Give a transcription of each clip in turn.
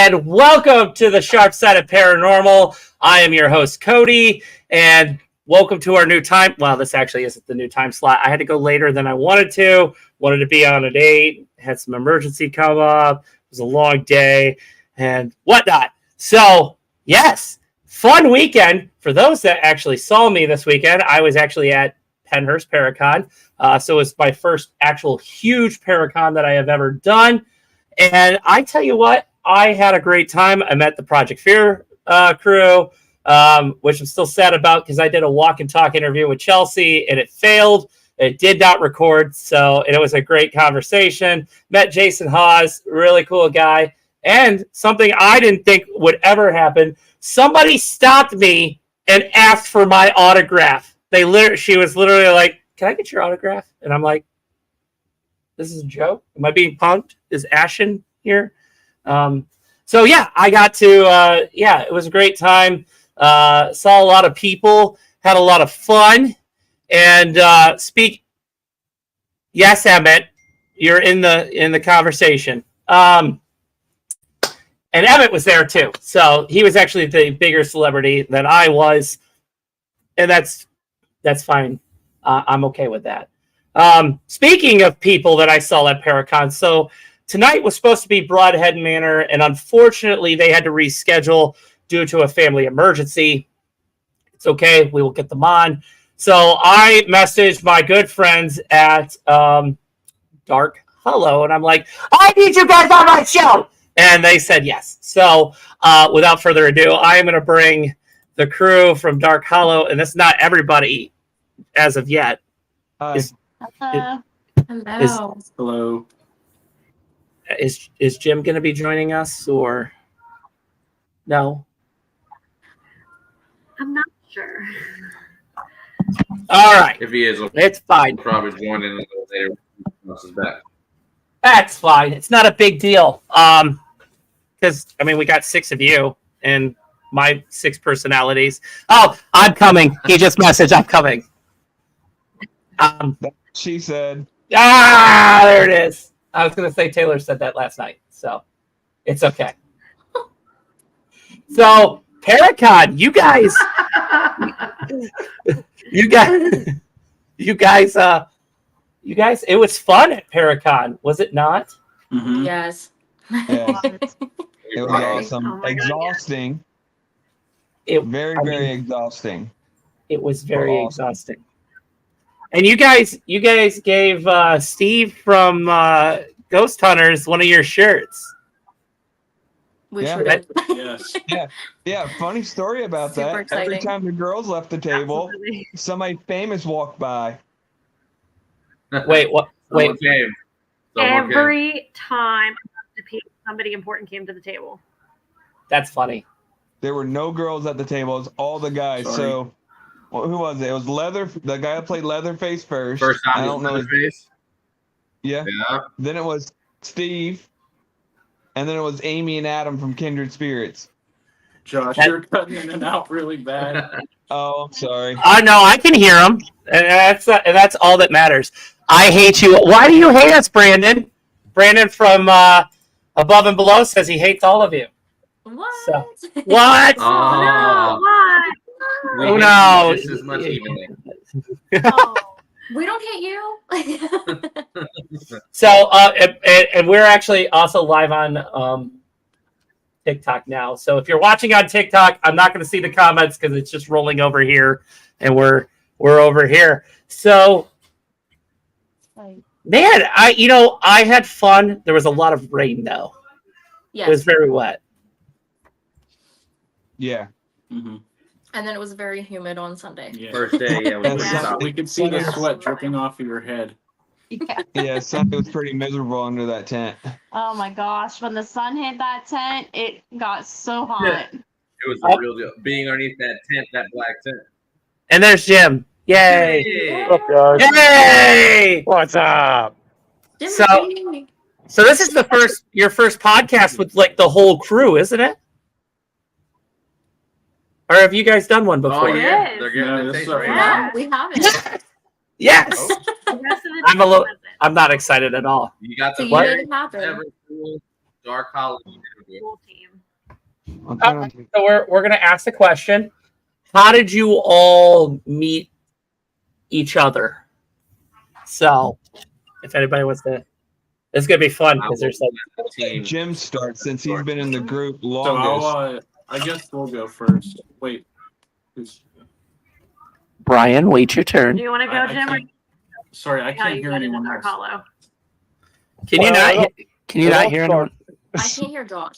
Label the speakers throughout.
Speaker 1: and welcome to the Sharp Side of Paranormal. I am your host, Cody, and welcome to our new time. Well, this actually isn't the new time slot. I had to go later than I wanted to be on at 8, had some emergency come up. It was a long day and whatnot. So, yes, fun weekend. For those that actually saw me this weekend, I was actually at Penhurst Paracon. So it was my first actual huge Paracon that I have ever done. And I tell you what, I had a great time. I met the Project Fear crew, which I'm still sad about because I did a walk and talk interview with Chelsea and it failed. It did not record, so it was a great conversation. Met Jason Hawes, really cool guy. And something I didn't think would ever happen, somebody stopped me and asked for my autograph. She was literally like, "Can I get your autograph?" And I'm like, "This is a joke? Am I being punked? Is Ashen here?" So yeah, I got to, it was a great time. Saw a lot of people, had a lot of fun, and yes, Emmett, you're in the conversation. And Emmett was there too. So he was actually the bigger celebrity than I was. And that's fine. I'm okay with that. Speaking of people that I saw at Paracon, so tonight was supposed to be Brodhead Manor, and unfortunately they had to reschedule due to a family emergency. It's okay. We will get them on. So I messaged my good friends at Dark Hollow, and I'm like, "I need you guys on my show." And they said yes. So without further ado, I am going to bring the crew from Dark Hollow, and that's not everybody as of yet.
Speaker 2: Hello.
Speaker 3: Hello.
Speaker 1: Is Jim going to be joining us or no?
Speaker 2: I'm not sure.
Speaker 1: All right.
Speaker 4: If he is,
Speaker 1: it's fine.
Speaker 4: He'll probably join in a little later. Once he's back.
Speaker 1: That's fine. It's not a big deal. Because we got 6 of you and my 6 personalities. Oh, I'm coming. He just messaged, "I'm coming."
Speaker 3: She said.
Speaker 1: There it is. I was going to say Taylor said that last night, so it's okay. So, Paracon, you guys, it was fun at Paracon, was it not?
Speaker 5: Mm-hmm.
Speaker 2: Yes.
Speaker 3: Yeah. It was awesome.
Speaker 2: Oh my God,
Speaker 3: exhausting. Very exhausting.
Speaker 1: It was very exhausting. And you guys gave Steve from Ghost Hunters one of your shirts.
Speaker 2: We sure did.
Speaker 5: Yes.
Speaker 3: Yeah. Funny story about
Speaker 2: Super
Speaker 3: that.
Speaker 2: exciting.
Speaker 3: Every time the girls left the table, somebody famous walked by.
Speaker 1: Wait, what? Wait.
Speaker 2: Every time somebody important came to the table.
Speaker 1: That's funny.
Speaker 3: There were no girls at the table. It was all the guys.
Speaker 5: Sorry.
Speaker 3: So, who was it? It was the guy that played Leatherface first.
Speaker 4: First time
Speaker 3: I don't know.
Speaker 4: Leatherface.
Speaker 3: Yeah. Then it was Steve. And then it was Amy and Adam from Kindred Spirits.
Speaker 5: Josh, you're cutting in and out really bad.
Speaker 3: Oh, I'm sorry.
Speaker 1: No, I can hear him, and that's all that matters. I hate you. Why do you hate us, Brandon? Brandon from Above and Below says he hates all of you.
Speaker 2: What?
Speaker 1: So, what?
Speaker 2: No, what?
Speaker 1: Oh, no.
Speaker 4: Just as much evenly.
Speaker 2: Oh, we don't hate you.
Speaker 1: So, and we're actually also live on TikTok now. So if you're watching on TikTok, I'm not going to see the comments because it's just rolling over here, and we're over here. So, man, I had fun. There was a lot of rain though.
Speaker 2: Yes.
Speaker 1: It was very wet.
Speaker 3: Yeah.
Speaker 5: Mm-hmm.
Speaker 2: And then it was very humid on Sunday.
Speaker 5: Yeah.
Speaker 4: First day, yeah.
Speaker 5: We could see the sweat dripping off of your head.
Speaker 3: Yeah, Sunday was pretty miserable under that tent.
Speaker 6: Oh my gosh, when the sun hit that tent, it got so hot.
Speaker 4: It was a real deal. Being underneath that tent, that black tent.
Speaker 1: And there's Jim. Yay!
Speaker 4: Yeah.
Speaker 1: What's up, guys? Yay! What's up? So this is your first podcast with like the whole crew, isn't it? Or have you guys done one before?
Speaker 4: Oh yeah,
Speaker 2: Yes.
Speaker 4: they're getting
Speaker 5: No,
Speaker 4: the
Speaker 5: this
Speaker 4: taste
Speaker 5: is
Speaker 4: right
Speaker 5: our
Speaker 4: now.
Speaker 2: Yeah, we haven't.
Speaker 1: Yes.
Speaker 2: The rest of the
Speaker 1: I'm a
Speaker 2: team
Speaker 1: little-
Speaker 2: hasn't.
Speaker 1: I'm not excited at all.
Speaker 4: You got
Speaker 2: So
Speaker 4: the
Speaker 2: you
Speaker 4: very
Speaker 2: made it happen.
Speaker 4: ever cool Dark Hollow interview.
Speaker 2: Cool team.
Speaker 1: So we're gonna ask the question: how did you all meet each other? So, if anybody wants to, it's gonna be fun because there's like
Speaker 3: Jim starts since he's been in the group
Speaker 5: So
Speaker 3: longest.
Speaker 5: I guess we'll go first. Wait.
Speaker 1: Brian. Wait your turn.
Speaker 2: Do you want to go, Jim?
Speaker 5: Sorry, I can't hear anyone
Speaker 2: Dark
Speaker 5: else.
Speaker 2: Hollow.
Speaker 1: Can you not? Can you not hear anyone?
Speaker 7: I can't hear Josh.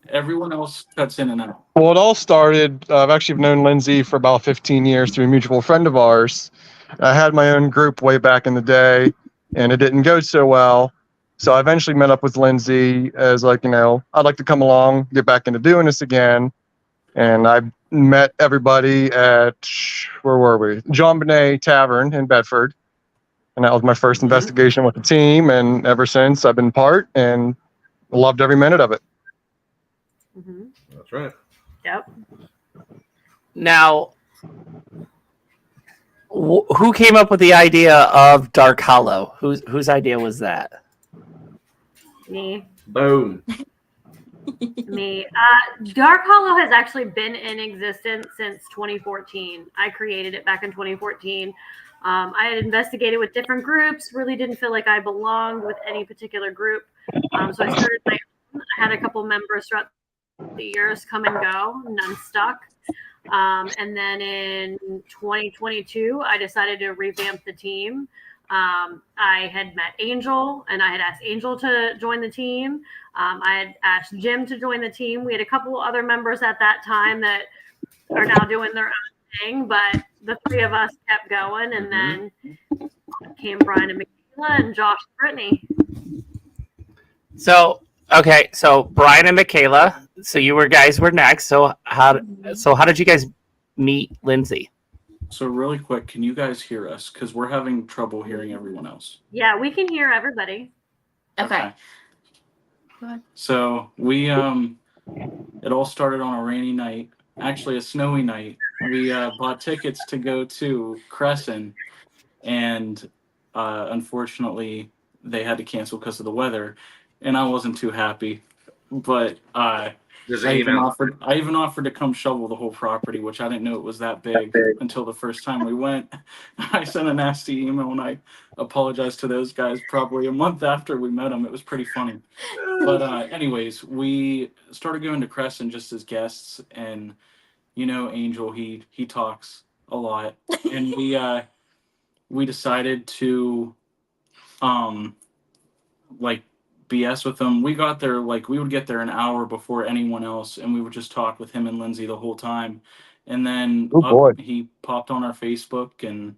Speaker 5: Everyone else cuts in and out.
Speaker 8: Well, it all started. I've actually known Lindsay for about 15 years through a mutual friend of ours. I had my own group way back in the day, and it didn't go so well. So I eventually met up with Lindsay as like, I'd like to come along, get back into doing this again. And I met everybody at, where were we? John Bonet Tavern in Bedford. And that was my first investigation with the team. And ever since, I've been part and loved every minute of it.
Speaker 2: Mm-hmm.
Speaker 4: That's right.
Speaker 2: Yep.
Speaker 1: Now, who came up with the idea of Dark Hollow? Whose idea was that?
Speaker 2: Me.
Speaker 4: Boom.
Speaker 2: Me. Dark Hollow has actually been in existence since 2014. I created it back in 2014. I had investigated with different groups, really didn't feel like I belonged with any particular group. So I started my own. I had a couple members throughout the years come and go, none stuck. And then in 2022, I decided to revamp the team. I had met Angel, and I had asked Angel to join the team. I had asked Jim to join the team. We had a couple other members at that time that are now doing their own thing, but the three of us kept going, and then came Brian and Michaela and Josh and Brittany.
Speaker 1: So Brian and Michaela. So you guys were next. So how did you guys meet Lindsay?
Speaker 5: So really quick, can you guys hear us? Because we're having trouble hearing everyone else.
Speaker 2: Yeah, we can hear everybody.
Speaker 7: Okay.
Speaker 5: So we it all started on a rainy night, actually a snowy night. We bought tickets to go to Crescent, and unfortunately they had to cancel because of the weather, and I wasn't too happy. But I even offered to come shovel the whole property, which I didn't know it was that big until the first time we went. I sent a nasty email and I apologized to those guys probably a month after we met them. It was pretty funny. But anyways, we started going to Crescent just as guests, and Angel, he talks a lot, and we decided to BS with him. We got there, we would get there an hour before anyone else, and we would just talk with him and Lindsay the whole time. And then he popped on our Facebook, and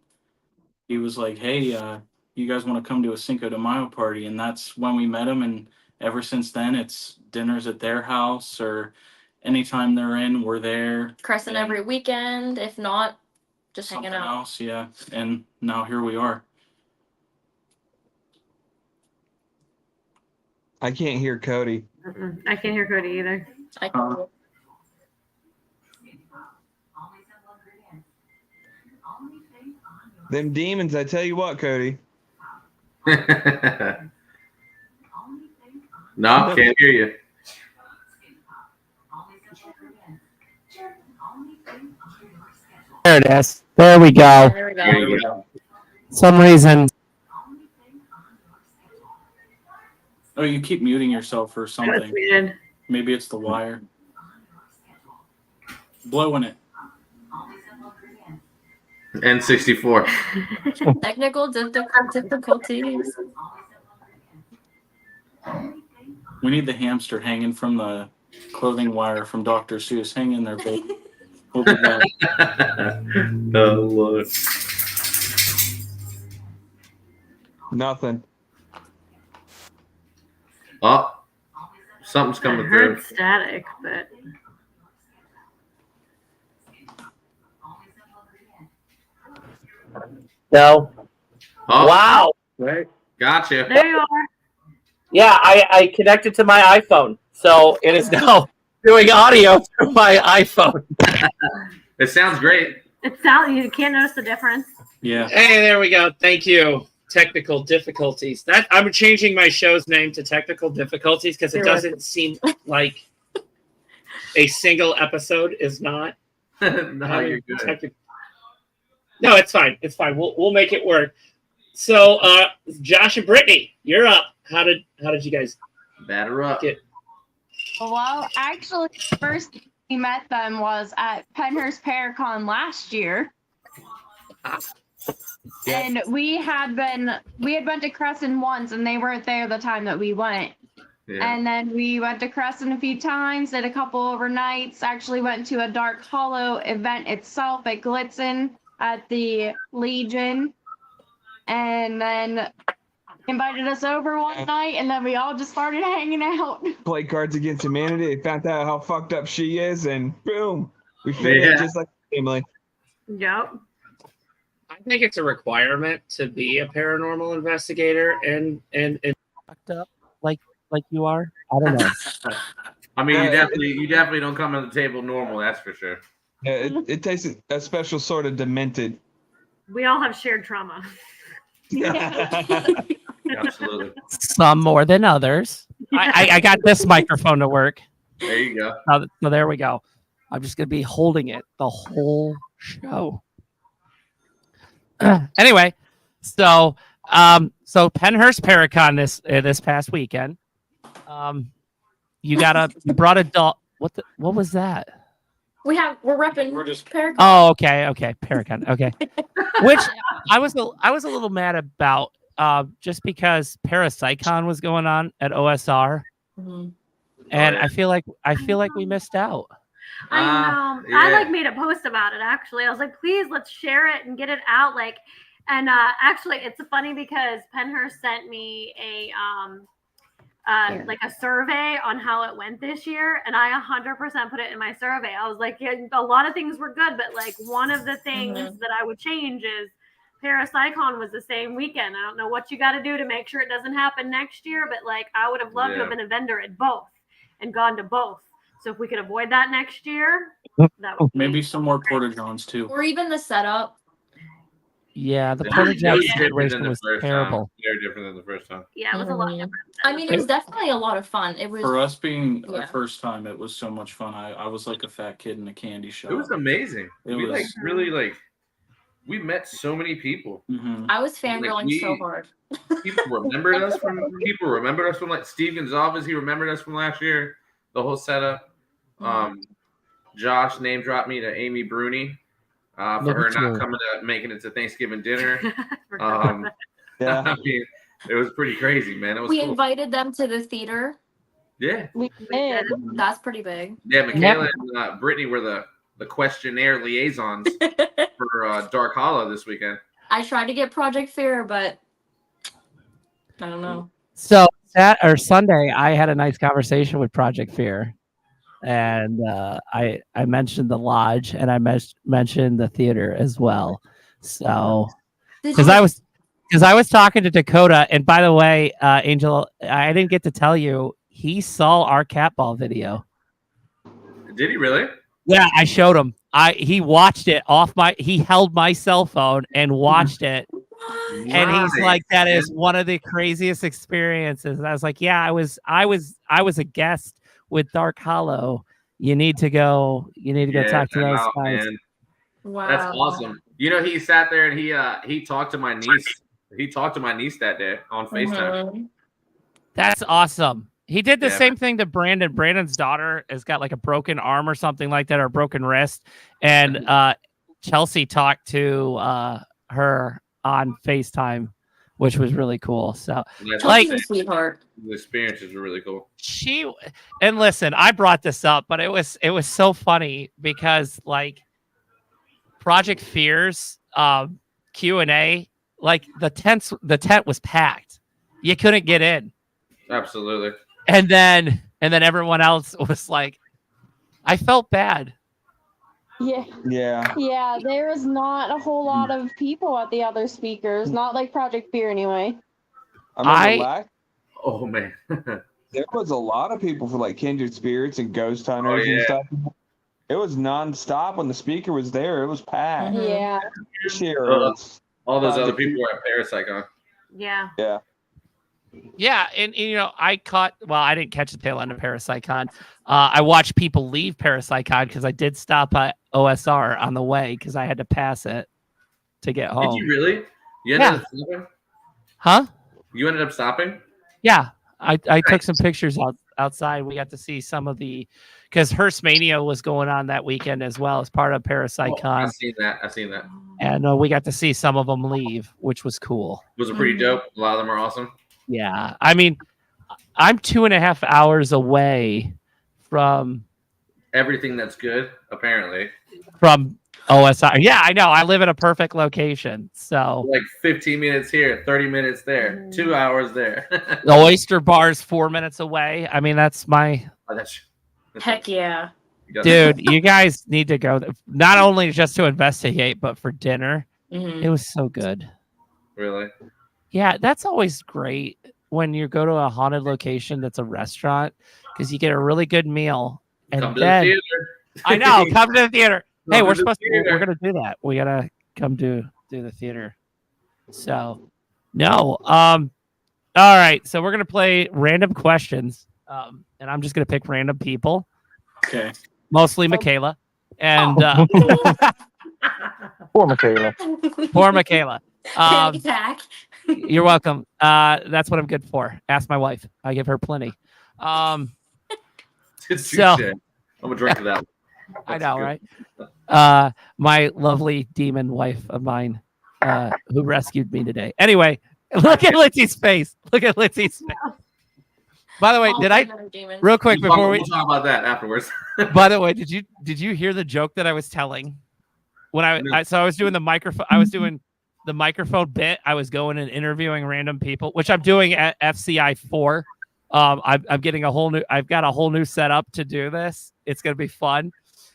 Speaker 5: he was like, hey, you guys want to come to a Cinco de Mayo party? And that's when we met him, and ever since then, it's dinners at their house, or anytime they're in, we're there.
Speaker 7: Crescent every weekend, if not, just hanging out.
Speaker 5: Something else, yeah. And now here we are.
Speaker 3: I can't hear Cody.
Speaker 2: I can't hear Cody either.
Speaker 7: I can.
Speaker 3: Them demons, I tell you what, Cody.
Speaker 4: No, can't hear you.
Speaker 1: There it is. There we go.
Speaker 7: There we go.
Speaker 4: There you go.
Speaker 1: Some reason.
Speaker 5: Oh, you keep muting yourself or
Speaker 2: That's
Speaker 5: something.
Speaker 2: weird.
Speaker 5: Maybe it's the wire. Blowing it.
Speaker 4: N64.
Speaker 7: Technical difficulties.
Speaker 5: We need the hamster hanging from the clothing wire from Dr. Seuss. Hang in there, baby. We'll be back.
Speaker 4: Oh, Lord.
Speaker 3: Nothing.
Speaker 4: Oh, something's
Speaker 2: I
Speaker 4: coming
Speaker 2: heard
Speaker 4: through.
Speaker 2: static, but
Speaker 1: No.
Speaker 4: Oh,
Speaker 1: Wow.
Speaker 5: Right.
Speaker 4: gotcha.
Speaker 2: there you are.
Speaker 1: Yeah, I connected to my iPhone, so it is now doing audio through my iPhone.
Speaker 4: It sounds great.
Speaker 2: It sounds, you can't notice the difference.
Speaker 5: Yeah.
Speaker 1: Hey, there we go. Thank you. Technical difficulties. That I'm changing my show's name to Technical Difficulties because it
Speaker 2: Do it.
Speaker 1: doesn't seem like a single episode is not.
Speaker 4: No, you're good.
Speaker 1: No, it's fine. It's fine. We'll make it work. So, Josh and Brittany, you're up. How did you guys
Speaker 4: Batter up?
Speaker 6: Well, actually, the first we met them was at Penhurst Paracon last year. And we had been to Crescent once, and they weren't there the time that we went.
Speaker 4: Yeah.
Speaker 6: And then we went to Crescent a few times, did a couple overnights, actually went to a Dark Hollow event itself at Glitzen at the Legion, and then invited us over one night, and then we all just started hanging out.
Speaker 3: Play Cards Against Humanity. They found out how fucked up she is, and boom, we fit in just like a family.
Speaker 2: Yep.
Speaker 1: I think it's a requirement to be a paranormal investigator and fucked up like you are. I don't know.
Speaker 4: I mean, you definitely don't come on the table normal. That's for sure.
Speaker 3: Yeah, it takes a special sort of demented.
Speaker 2: We all have shared trauma.
Speaker 4: Absolutely.
Speaker 1: Some more than others. I got this microphone to work.
Speaker 4: There you go.
Speaker 1: So there we go. I'm just gonna be holding it the whole show. Anyway, so Penhurst Paracon this past weekend. You brought a doll. What was that?
Speaker 7: We're repping.
Speaker 5: We're just
Speaker 7: Paracon.
Speaker 1: Oh, okay, Paracon, okay. Which I was a little mad about, just because Parapsychon was going on at OSR, and I feel like we missed out.
Speaker 2: I know.
Speaker 4: Yeah.
Speaker 2: I made a post about it actually. I was like, please let's share it and get it out. Actually it's funny because Penhurst sent me a a survey on how it went this year, and I 100% put it in my survey. I was like, yeah, a lot of things were good, but one of the things that I would change is Parapsychon was the same weekend. I don't know what you got to do to make sure it doesn't happen next year, but I would have loved to have been a vendor at both and gone to both. So if we could avoid that next year, that would
Speaker 5: maybe some more porta johns too,
Speaker 7: or even the setup.
Speaker 1: Yeah, the porta john situation was
Speaker 4: terrible. Very different than the first time.
Speaker 2: Yeah, it was a lot different.
Speaker 7: I mean, it was definitely a lot of fun. It was
Speaker 5: for us being the first time. It was so much fun. I was like a fat kid in a candy shop.
Speaker 4: It was amazing. We met so many people.
Speaker 5: Mm-hmm.
Speaker 7: I was fangirling so hard.
Speaker 4: People remembered us from Steve Gonzalez. He remembered us from last year. The whole setup. Josh name dropped me to Amy Bruni for her not making it to Thanksgiving dinner. I mean, it was pretty crazy, man. It was.
Speaker 7: We
Speaker 4: cool.
Speaker 7: invited them to the theater.
Speaker 4: Yeah,
Speaker 6: we did.
Speaker 7: That's pretty big.
Speaker 4: Yeah, Michaela and Brittany were the questionnaire liaisons for Dark Hollow this weekend.
Speaker 7: I tried to get Project Fear, but I don't know.
Speaker 1: So Sunday, I had a nice conversation with Project Fear. And I mentioned the lodge, and I mentioned the theater as well. So because I was talking to Dakota, and by the way, Angel, I didn't get to tell you, he saw our cat ball video.
Speaker 4: Did he really?
Speaker 1: Yeah, I showed him. He watched it he held my cell phone and watched it. And he's like, that is one of the craziest experiences. And I was like, yeah, I was a guest with Dark Hollow. You need to go talk to those guys.
Speaker 4: Man.
Speaker 7: Wow.
Speaker 4: That's awesome. He sat there and he talked to my niece. He talked to my niece that day on FaceTime.
Speaker 1: That's awesome. He did the same thing to Brandon. Brandon's daughter has got a broken arm or something like that, or a broken wrist. And Chelsea talked to her on FaceTime, which was really cool. So
Speaker 7: a sweetheart.
Speaker 4: The experiences were really cool.
Speaker 1: And listen, I brought this up, but it was so funny because Project Fear's Q&A, the tent was packed. You couldn't get in.
Speaker 4: Absolutely.
Speaker 1: And then everyone else was like, I felt bad.
Speaker 6: Yeah, there was not a whole lot of people at the other speakers, not like Project Fear anyway.
Speaker 4: Oh man.
Speaker 3: There was a lot of people for Kindred Spirits and Ghost Hunters and stuff. It was nonstop when the speaker was there. It was packed.
Speaker 6: Yeah.
Speaker 3: This year,
Speaker 4: all those other people were at Parapsychon.
Speaker 2: Yeah.
Speaker 3: Yeah.
Speaker 1: Yeah, and I didn't catch the tail end of ParasiteCon. I watched people leave ParasiteCon because I did stop at OSR on the way because I had to pass it to get home.
Speaker 4: Did you really? You ended up stopping?
Speaker 1: Huh?
Speaker 4: You ended up stopping?
Speaker 1: Yeah, I took some pictures outside. We got to see some of because Hearst Mania was going on that weekend as well as part of ParasiteCon.
Speaker 4: I've seen that.
Speaker 1: And we got to see some of them leave, which was cool.
Speaker 4: Was it pretty dope? A lot of them are awesome.
Speaker 1: Yeah, I mean, I'm 2.5 hours away from
Speaker 4: everything that's good, apparently.
Speaker 1: From OSI. Yeah, I know. I live in a perfect location. So
Speaker 4: like 15 minutes here, 30 minutes there, 2 hours there.
Speaker 1: The Oyster Bar's 4 minutes away. I mean, that's my
Speaker 7: Heck yeah.
Speaker 1: Dude, you guys need to go not only just to investigate, but for dinner.
Speaker 7: Mm-hmm.
Speaker 1: It was so good.
Speaker 4: Really?
Speaker 1: Yeah, that's always great when you go to a haunted location that's a restaurant because you get a really good meal. And
Speaker 4: come to
Speaker 1: then,
Speaker 4: the theater.
Speaker 1: I know, come to the theater. Hey,
Speaker 4: Come
Speaker 1: we're
Speaker 4: to the
Speaker 1: we're gonna do that. We gotta come do the theater. So no. All right. So we're gonna play random questions. And I'm just gonna pick random people.
Speaker 5: Okay.
Speaker 1: Mostly Michaela. And
Speaker 8: Poor Michaela.
Speaker 1: Poor Michaela.
Speaker 7: Panic attack.
Speaker 1: You're welcome. That's what I'm good for. Ask my wife. I give her plenty.
Speaker 4: I'm gonna drink to that.
Speaker 1: I know, right? My lovely demon wife of mine, who rescued me today. Anyway, look at Lindsay's face. Look at Lindsay's face. By the way, real quick before
Speaker 4: we'll talk about that afterwards.
Speaker 1: By the way, did you hear the joke that I was telling when I was doing the microphone? I was doing the microphone bit. I was going and interviewing random people, which I'm doing at FCI 4. I'm getting I've got a whole new setup to do this. It's gonna be fun.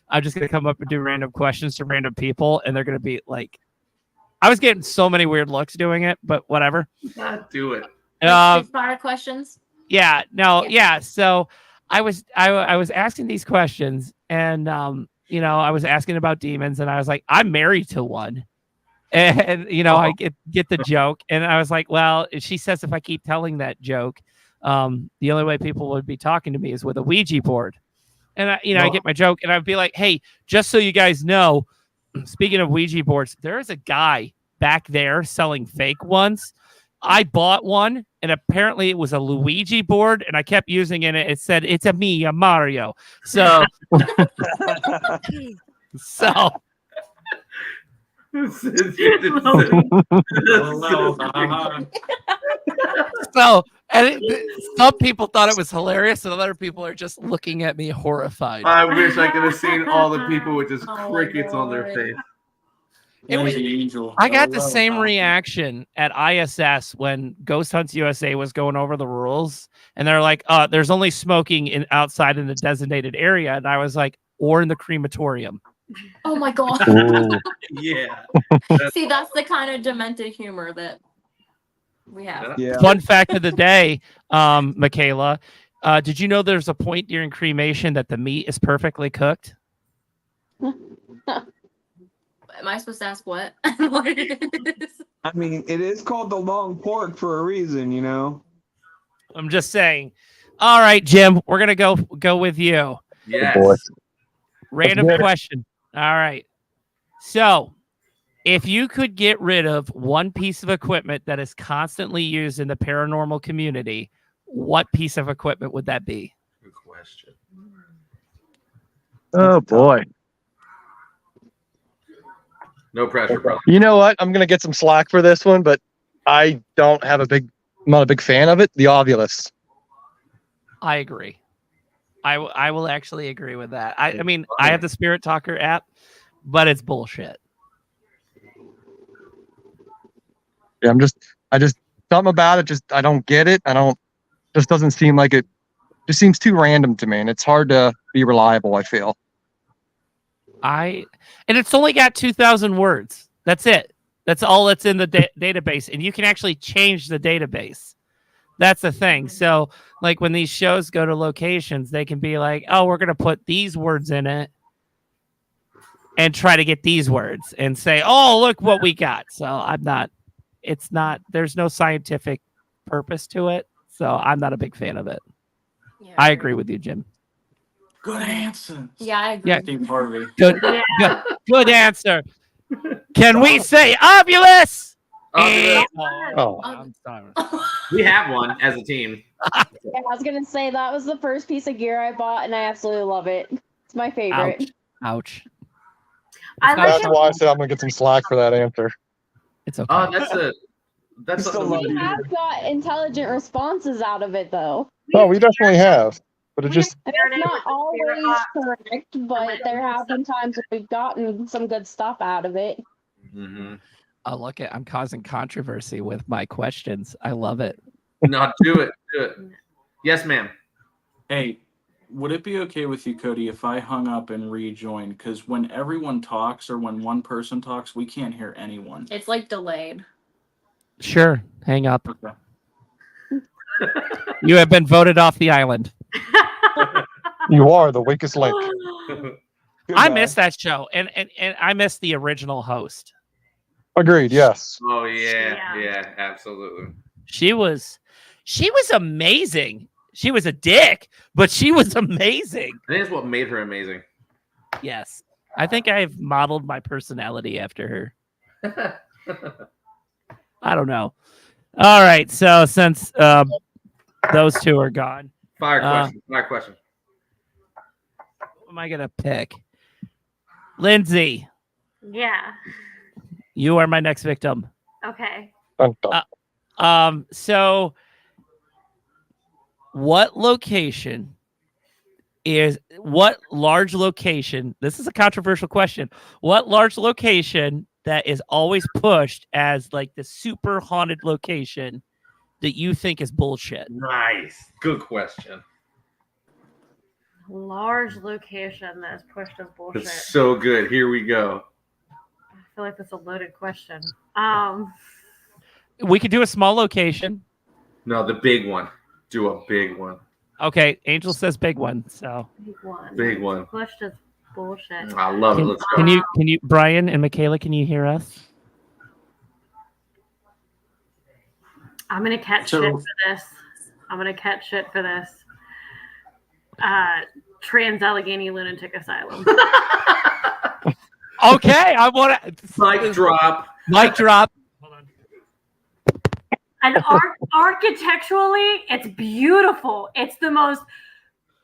Speaker 1: I'm just gonna come up and do random questions to random people, and they're gonna be like, I was getting so many weird looks doing it, but whatever.
Speaker 4: Do it.
Speaker 7: Fire questions.
Speaker 1: Yeah, no, yeah. So I was asking these questions, and I was asking about demons, and I was like, I'm married to one, and I get the joke, and I was like, well, she says if I keep telling that joke, the only way people would be talking to me is with a Ouija board, and I get my joke, and I'd be like, hey, just so you guys know, speaking of Ouija boards, there is a guy back there selling fake ones. I bought one, and apparently it was a Luigi board, and I kept using it. It said, it's a Mario. So, some people thought it was hilarious, and other people are just looking at me horrified.
Speaker 4: I wish I could have seen all the people with just crickets on their face.
Speaker 1: I got the same reaction at ISS when Ghost Hunts USA was going over the rules, and they're like, there's only smoking outside in the designated area, and I was like, or in the crematorium.
Speaker 7: Oh my god.
Speaker 4: Yeah.
Speaker 7: See, that's the kind of demented humor that we have.
Speaker 3: Yeah.
Speaker 1: Fun fact of the day, Michaela, did you know there's a point during cremation that the meat is perfectly cooked?
Speaker 7: Am I supposed to ask what?
Speaker 3: I mean, it is called the long pork for a reason,
Speaker 1: I'm just saying. All right, Jim, we're gonna go with you.
Speaker 4: Yes.
Speaker 1: Random question. All right. So, if you could get rid of one piece of equipment that is constantly used in the paranormal community, what piece of equipment would that be?
Speaker 4: Good question.
Speaker 8: Oh boy.
Speaker 4: No pressure, brother.
Speaker 8: You know what? I'm gonna get some slack for this one, but I don't have I'm not a big fan of it. The Ovilus.
Speaker 1: I agree. I will actually agree with that. I mean, I have the Spirit Talker app, but it's bullshit.
Speaker 8: Yeah, I just something about it. I don't get it. Just doesn't seem like it. Just seems too random to me, and it's hard to be reliable. I feel.
Speaker 1: And it's only got 2,000 words. That's it. That's all that's in the database, and you can actually change the database. That's the thing. So, like when these shows go to locations, they can be like, "Oh, we're gonna put these words in it, and try to get these words, and say, oh, look what we got." So I'm not. It's not. There's no scientific purpose to it. So I'm not a big fan of it.
Speaker 7: Yeah,
Speaker 1: I agree with you, Jim.
Speaker 5: Good answer.
Speaker 7: Yeah, I agree.
Speaker 1: Yeah.
Speaker 5: Steve Harvey.
Speaker 1: Good,
Speaker 2: Yeah.
Speaker 1: good answer. Can we say obulus?
Speaker 4: Obulus.
Speaker 8: Oh.
Speaker 1: I'm sorry.
Speaker 4: We have one as a team.
Speaker 6: Yeah, I was gonna say that was the first piece of gear I bought, and I absolutely love it. It's my favorite.
Speaker 1: Ouch.
Speaker 2: I like
Speaker 8: That's
Speaker 2: it.
Speaker 8: why I said I'm gonna get some slack for that answer.
Speaker 1: It's okay.
Speaker 4: Oh, that's
Speaker 3: Still
Speaker 4: something
Speaker 3: love
Speaker 4: we
Speaker 6: We
Speaker 3: you.
Speaker 6: have got intelligent responses out of it, though.
Speaker 8: Oh, we definitely have, but it
Speaker 2: We
Speaker 8: just
Speaker 6: And
Speaker 2: Fair
Speaker 6: it's
Speaker 2: name
Speaker 6: not
Speaker 2: is a favorite
Speaker 6: always
Speaker 2: box.
Speaker 6: correct, but there have been times when we've gotten some good stuff out of it.
Speaker 4: Mm-hmm.
Speaker 1: Oh, look at I'm causing controversy with my questions. I love it.
Speaker 4: No, do it. Yes, ma'am.
Speaker 5: Hey, would it be okay with you, Cody, if I hung up and rejoined? Because when everyone talks or when one person talks, we can't hear anyone.
Speaker 7: It's like delayed.
Speaker 1: Sure. Hang up.
Speaker 5: Okay.
Speaker 1: You have been voted off the island.
Speaker 8: you are the weakest link.
Speaker 1: I missed that show, and I missed the original host.
Speaker 8: Agreed. Yes.
Speaker 4: Oh yeah,
Speaker 2: Yeah.
Speaker 4: yeah, absolutely.
Speaker 1: She was amazing. She was a dick, but she was amazing.
Speaker 4: I think that's what made her amazing.
Speaker 1: Yes. I think I've modeled my personality after her. I don't know. All right. So since those two are gone,
Speaker 4: Fire question. Fire question.
Speaker 1: who am I going to pick? Lindsay,
Speaker 2: Yeah.
Speaker 1: you are my next victim.
Speaker 2: Okay.
Speaker 8: Dun, dun.
Speaker 1: So what large location, this is a controversial question. What large location that is always pushed as like the super haunted location that you think is bullshit?
Speaker 4: Nice. Good question.
Speaker 2: Large location that is pushed as bullshit.
Speaker 4: It's so good. Here we go.
Speaker 2: I feel like that's a loaded question.
Speaker 1: We could do a small location.
Speaker 4: No, the big one. Do a big one.
Speaker 1: Okay, Angel says big one. So
Speaker 2: Big one.
Speaker 4: Big one.
Speaker 2: Pushed as bullshit.
Speaker 4: I love it. Let's go.
Speaker 1: can you Brian and Michaela, can you hear us?
Speaker 2: I'm gonna catch
Speaker 5: So-
Speaker 2: shit for this. I'm gonna catch shit for this. Trans Allegheny Lunatic Asylum.
Speaker 1: Okay, I want to
Speaker 4: Mic drop.
Speaker 1: mic drop.
Speaker 2: And architecturally, it's beautiful. It's the most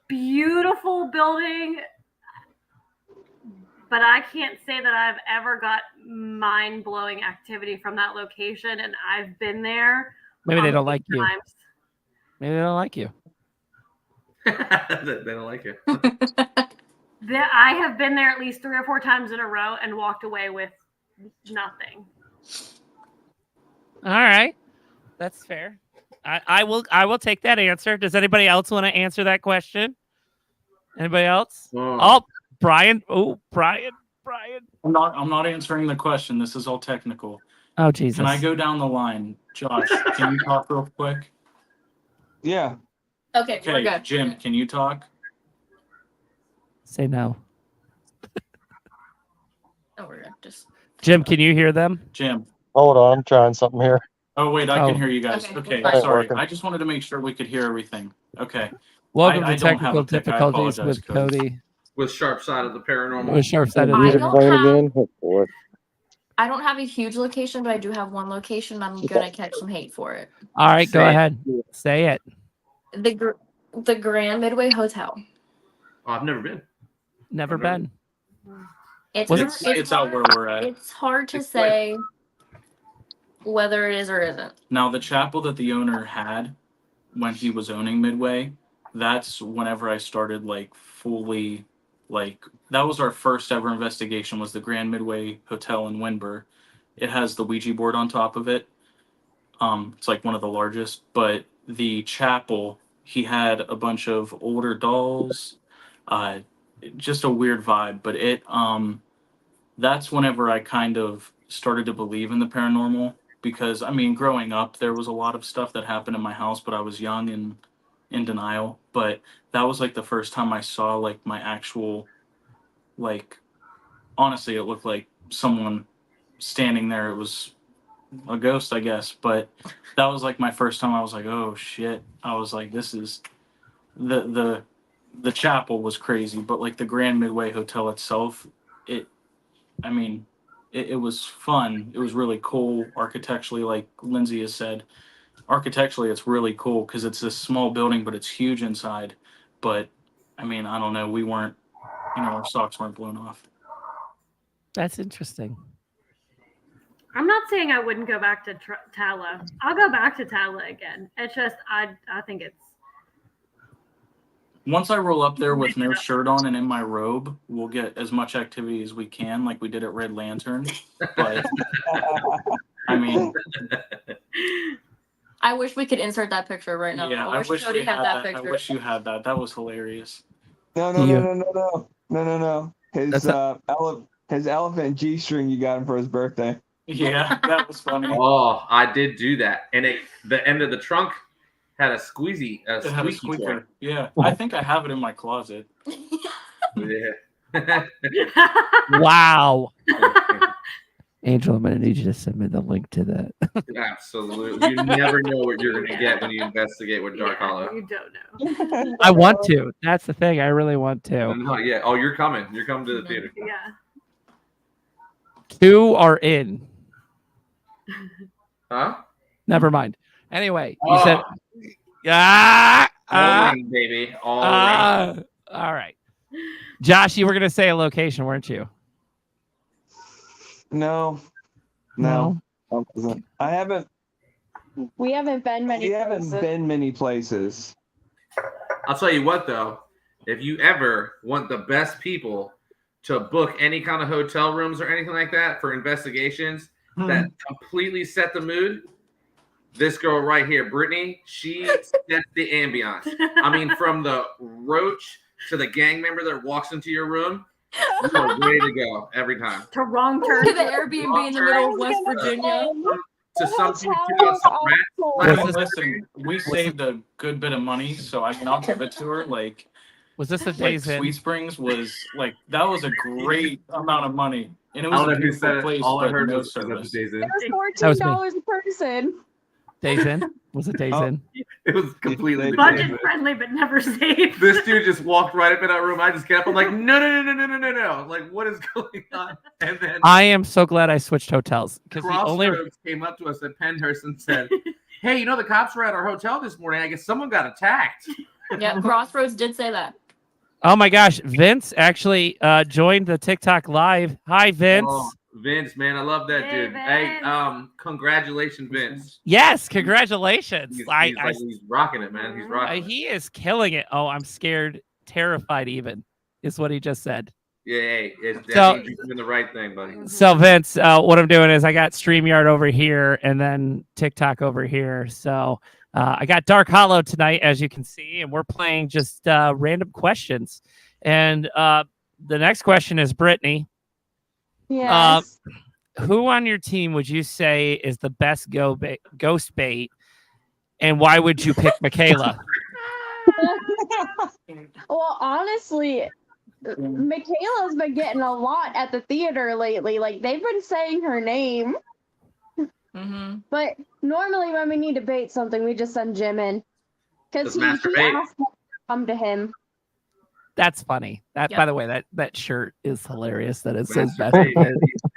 Speaker 2: beautiful building. But I can't say that I've ever got mind-blowing activity from that location, and I've been there.
Speaker 1: Maybe they don't like you.
Speaker 2: times.
Speaker 1: Maybe they don't like you.
Speaker 4: They don't like it.
Speaker 2: I have been there at least 3 or 4 times in a row and walked away with nothing.
Speaker 1: All right. That's fair. I will take that answer. Does anybody else want to answer that question? Anybody else? Oh, Brian. Oh, Brian.
Speaker 5: I'm not answering the question. This is all technical.
Speaker 1: Oh, Jesus.
Speaker 5: Can I go down the line? Josh, can you talk real quick?
Speaker 3: Yeah.
Speaker 7: Okay, we're
Speaker 5: Okay,
Speaker 7: good.
Speaker 5: Jim, can you talk?
Speaker 1: Say no.
Speaker 7: Oh, we're good. Just
Speaker 1: Jim, can you hear them?
Speaker 5: Jim.
Speaker 8: Hold on, I'm trying something here.
Speaker 5: Oh, wait, I
Speaker 1: Oh.
Speaker 5: can hear you guys.
Speaker 7: Okay,
Speaker 5: Okay,
Speaker 7: fine.
Speaker 5: sorry.
Speaker 8: Working.
Speaker 5: I just wanted to make sure we could hear everything. Okay.
Speaker 1: Welcome
Speaker 5: I
Speaker 1: to
Speaker 5: don't have
Speaker 1: technical
Speaker 5: a pick. I
Speaker 1: difficulties
Speaker 5: apologize,
Speaker 1: with
Speaker 5: Cody.
Speaker 1: Cody.
Speaker 4: With Sharp Side of the Paranormal.
Speaker 1: With Sharp Side of
Speaker 7: I
Speaker 8: Music
Speaker 1: the
Speaker 7: don't
Speaker 8: playing
Speaker 7: have-
Speaker 8: again? Oh, boy.
Speaker 7: I don't have a huge location, but I do have one location. I'm gonna catch some hate for it.
Speaker 1: All right, go
Speaker 4: Say it.
Speaker 1: ahead. Say it.
Speaker 7: The Grand Midway Hotel.
Speaker 4: Oh, I've never been.
Speaker 1: Never
Speaker 4: I've never-
Speaker 1: been.
Speaker 7: It's
Speaker 1: Was
Speaker 5: It's out where we're at.
Speaker 7: It's hard to
Speaker 4: It's
Speaker 7: say whether it is or isn't.
Speaker 5: Now, the chapel that the owner had when he was owning Midway, that's whenever I started like fully that was our first ever investigation was the Grand Midway Hotel in Windber. It has the Ouija board on top of it. It's like one of the largest, but the chapel, he had a bunch of older dolls, just a weird vibe, but that's whenever I kind of started to believe in the paranormal because I mean, growing up, there was a lot of stuff that happened in my house, but I was young and in denial. But that was like the first time I saw like my actual, like, honestly, it looked like someone standing there. It was a ghost, I guess. But that was like my first time. I was like, oh shit. I was like, this is the chapel was crazy, but like the Grand Midway Hotel itself, it was fun. It was really cool architecturally, like Lindsay has said. Architecturally, it's really cool because it's this small building, but it's huge inside. But I mean, I don't know. We weren't, our socks weren't blown off.
Speaker 1: That's interesting.
Speaker 2: I'm not saying I wouldn't go back to Tala. I'll go back to Tala again. It's just I think it's.
Speaker 5: Once I roll up there with no shirt on and in my robe, we'll get as much activity as we can, like we did at Red Lantern. But I mean,
Speaker 7: I wish we could insert that picture right now.
Speaker 5: yeah,
Speaker 7: I wish Cody had that picture.
Speaker 5: I wish you had that. That was hilarious.
Speaker 3: No. His elephant G-string you got him for his birthday.
Speaker 5: Yeah, that was funny.
Speaker 4: Oh, I did do that, and the end of the trunk had a squeaky
Speaker 5: squeaker. Yeah, I think I have it in my closet.
Speaker 4: Yeah.
Speaker 1: Wow. Angel, I'm going to need you to send me the link to that.
Speaker 4: Absolutely. You never know what you're going to get when you investigate with Dark Hollow.
Speaker 2: You don't know.
Speaker 1: I want to. That's the thing. I really want to.
Speaker 4: No, yeah. Oh, you're coming. You're coming to the theater.
Speaker 2: Yeah.
Speaker 1: 2 are in.
Speaker 4: Huh?
Speaker 1: Never mind. Anyway, you said...
Speaker 4: All ring, baby. All ring.
Speaker 1: All right. Josh, you were going to say a location, weren't you?
Speaker 3: No. I haven't.
Speaker 6: We haven't been many places.
Speaker 4: I'll tell you what, though. If you ever want the best people to book any kind of hotel rooms or anything like that for investigations that completely set the mood, this girl right here, Brittany, she sets the ambiance. I mean, from the roach to the gang member that walks into your room, you are ready to go every time.
Speaker 2: To wrong turn.
Speaker 7: To the Airbnb in the middle of West Virginia.
Speaker 4: To something
Speaker 5: Listen, we saved a good bit of money, so I can give it to her. Like,
Speaker 1: was this the Days In?
Speaker 5: Sweet Springs was like that was a great amount of money, and it
Speaker 4: I
Speaker 5: was
Speaker 4: don't know
Speaker 5: a
Speaker 4: if you
Speaker 5: beautiful
Speaker 4: said it.
Speaker 5: place.
Speaker 4: All I heard
Speaker 5: no
Speaker 4: was
Speaker 5: service.
Speaker 4: Days In.
Speaker 6: It was $14 a person.
Speaker 1: Days In? Was it Days In?
Speaker 4: It was completely
Speaker 2: budget friendly, but never safe.
Speaker 4: This dude just walked right up in that room. I just kept. I'm like, no. Like, what is going on? And then
Speaker 1: I am so glad I switched hotels because the only
Speaker 4: Crossroads came up to us at Penhurst and said, "Hey, the cops were at our hotel this morning. I guess someone got attacked."
Speaker 7: Yeah, Crossroads did say that.
Speaker 1: Oh my gosh, Vince actually joined the TikTok live. Hi, Vince.
Speaker 4: Oh, Vince, man, I love that dude.
Speaker 2: Vince.
Speaker 4: Hey, congratulations, Vince.
Speaker 1: Yes, congratulations.
Speaker 4: He's rocking it, man. He's rocking it.
Speaker 1: He is killing it. Oh, I'm scared, terrified even, is what he just said.
Speaker 4: Yeah, hey, it's definitely doing the right thing, buddy.
Speaker 1: So, Vince, what I'm doing is I got StreamYard over here and then TikTok over here. So I got Dark Hollow tonight, as you can see, and we're playing just random questions. And the next question is Brittany.
Speaker 6: Yes.
Speaker 1: Who on your team would you say is the best ghost bait, and why would you pick Michaela?
Speaker 6: Well, honestly, Michaela's been getting a lot at the theater lately. Like, they've been saying her name.
Speaker 7: Mm-hmm.
Speaker 6: But normally when we need to bait something, we just send Jim in. Because he asked us to come to him.
Speaker 1: That's funny. By the way, that shirt is hilarious. That it says best.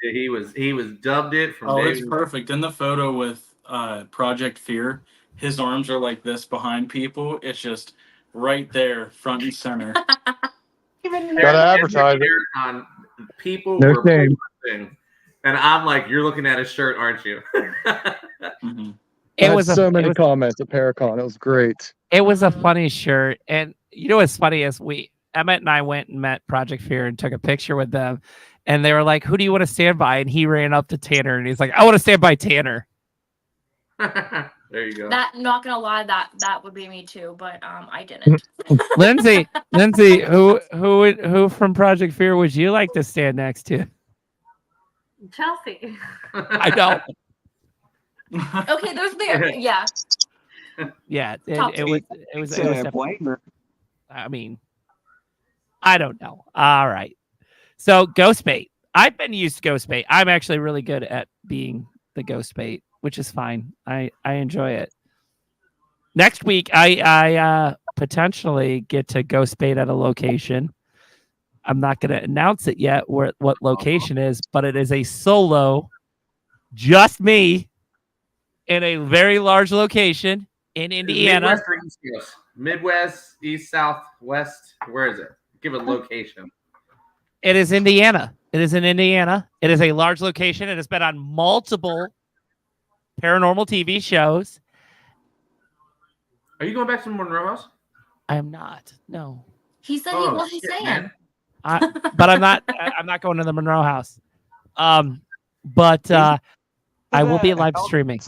Speaker 4: He was dubbed it from.
Speaker 5: Oh, it's perfect. In the photo with Project Fear, his arms are like this behind people. It's just right there, front and center.
Speaker 8: Gotta advertise it.
Speaker 4: On people
Speaker 8: No
Speaker 4: were
Speaker 8: shame.
Speaker 4: posting, and I'm like, you're looking at his shirt, aren't you?
Speaker 5: Mm-hmm.
Speaker 1: It was
Speaker 8: so many comments at Paracon. It was great.
Speaker 1: It was a funny shirt, and what's funny is Emmett and I went and met Project Fear and took a picture with them, and they were like, "Who do you want to stand by?" And he ran up to Tanner, and he's like, "I want to stand by Tanner."
Speaker 4: There you go.
Speaker 7: That, not gonna lie, that would be me too, but I didn't.
Speaker 1: Lindsay, who from Project Fear would you like to stand next to?
Speaker 2: Chelsea.
Speaker 1: I don't.
Speaker 7: Okay, there's yeah.
Speaker 1: Yeah, it was definitely, I mean, I don't know. All right. So ghost bait. I've been used to ghost bait. I'm actually really good at being the ghost bait. which is fine. I enjoy it. Next week, I potentially get to ghost bait at a location. I'm not going to announce it yet what location is, but it is a solo, just me, in a very large location in Indiana.
Speaker 4: Midwest or East Coast? Midwest, East, South, West. Where is it? Give a location.
Speaker 1: It is Indiana. It is in Indiana. It is a large location. It has been on multiple paranormal TV shows.
Speaker 4: Are you going back to Monroe House?
Speaker 1: I am not. No.
Speaker 7: He said he wasn't saying.
Speaker 4: Man.
Speaker 1: But I'm not. I'm not going to the Monroe House. But I will be live streaming.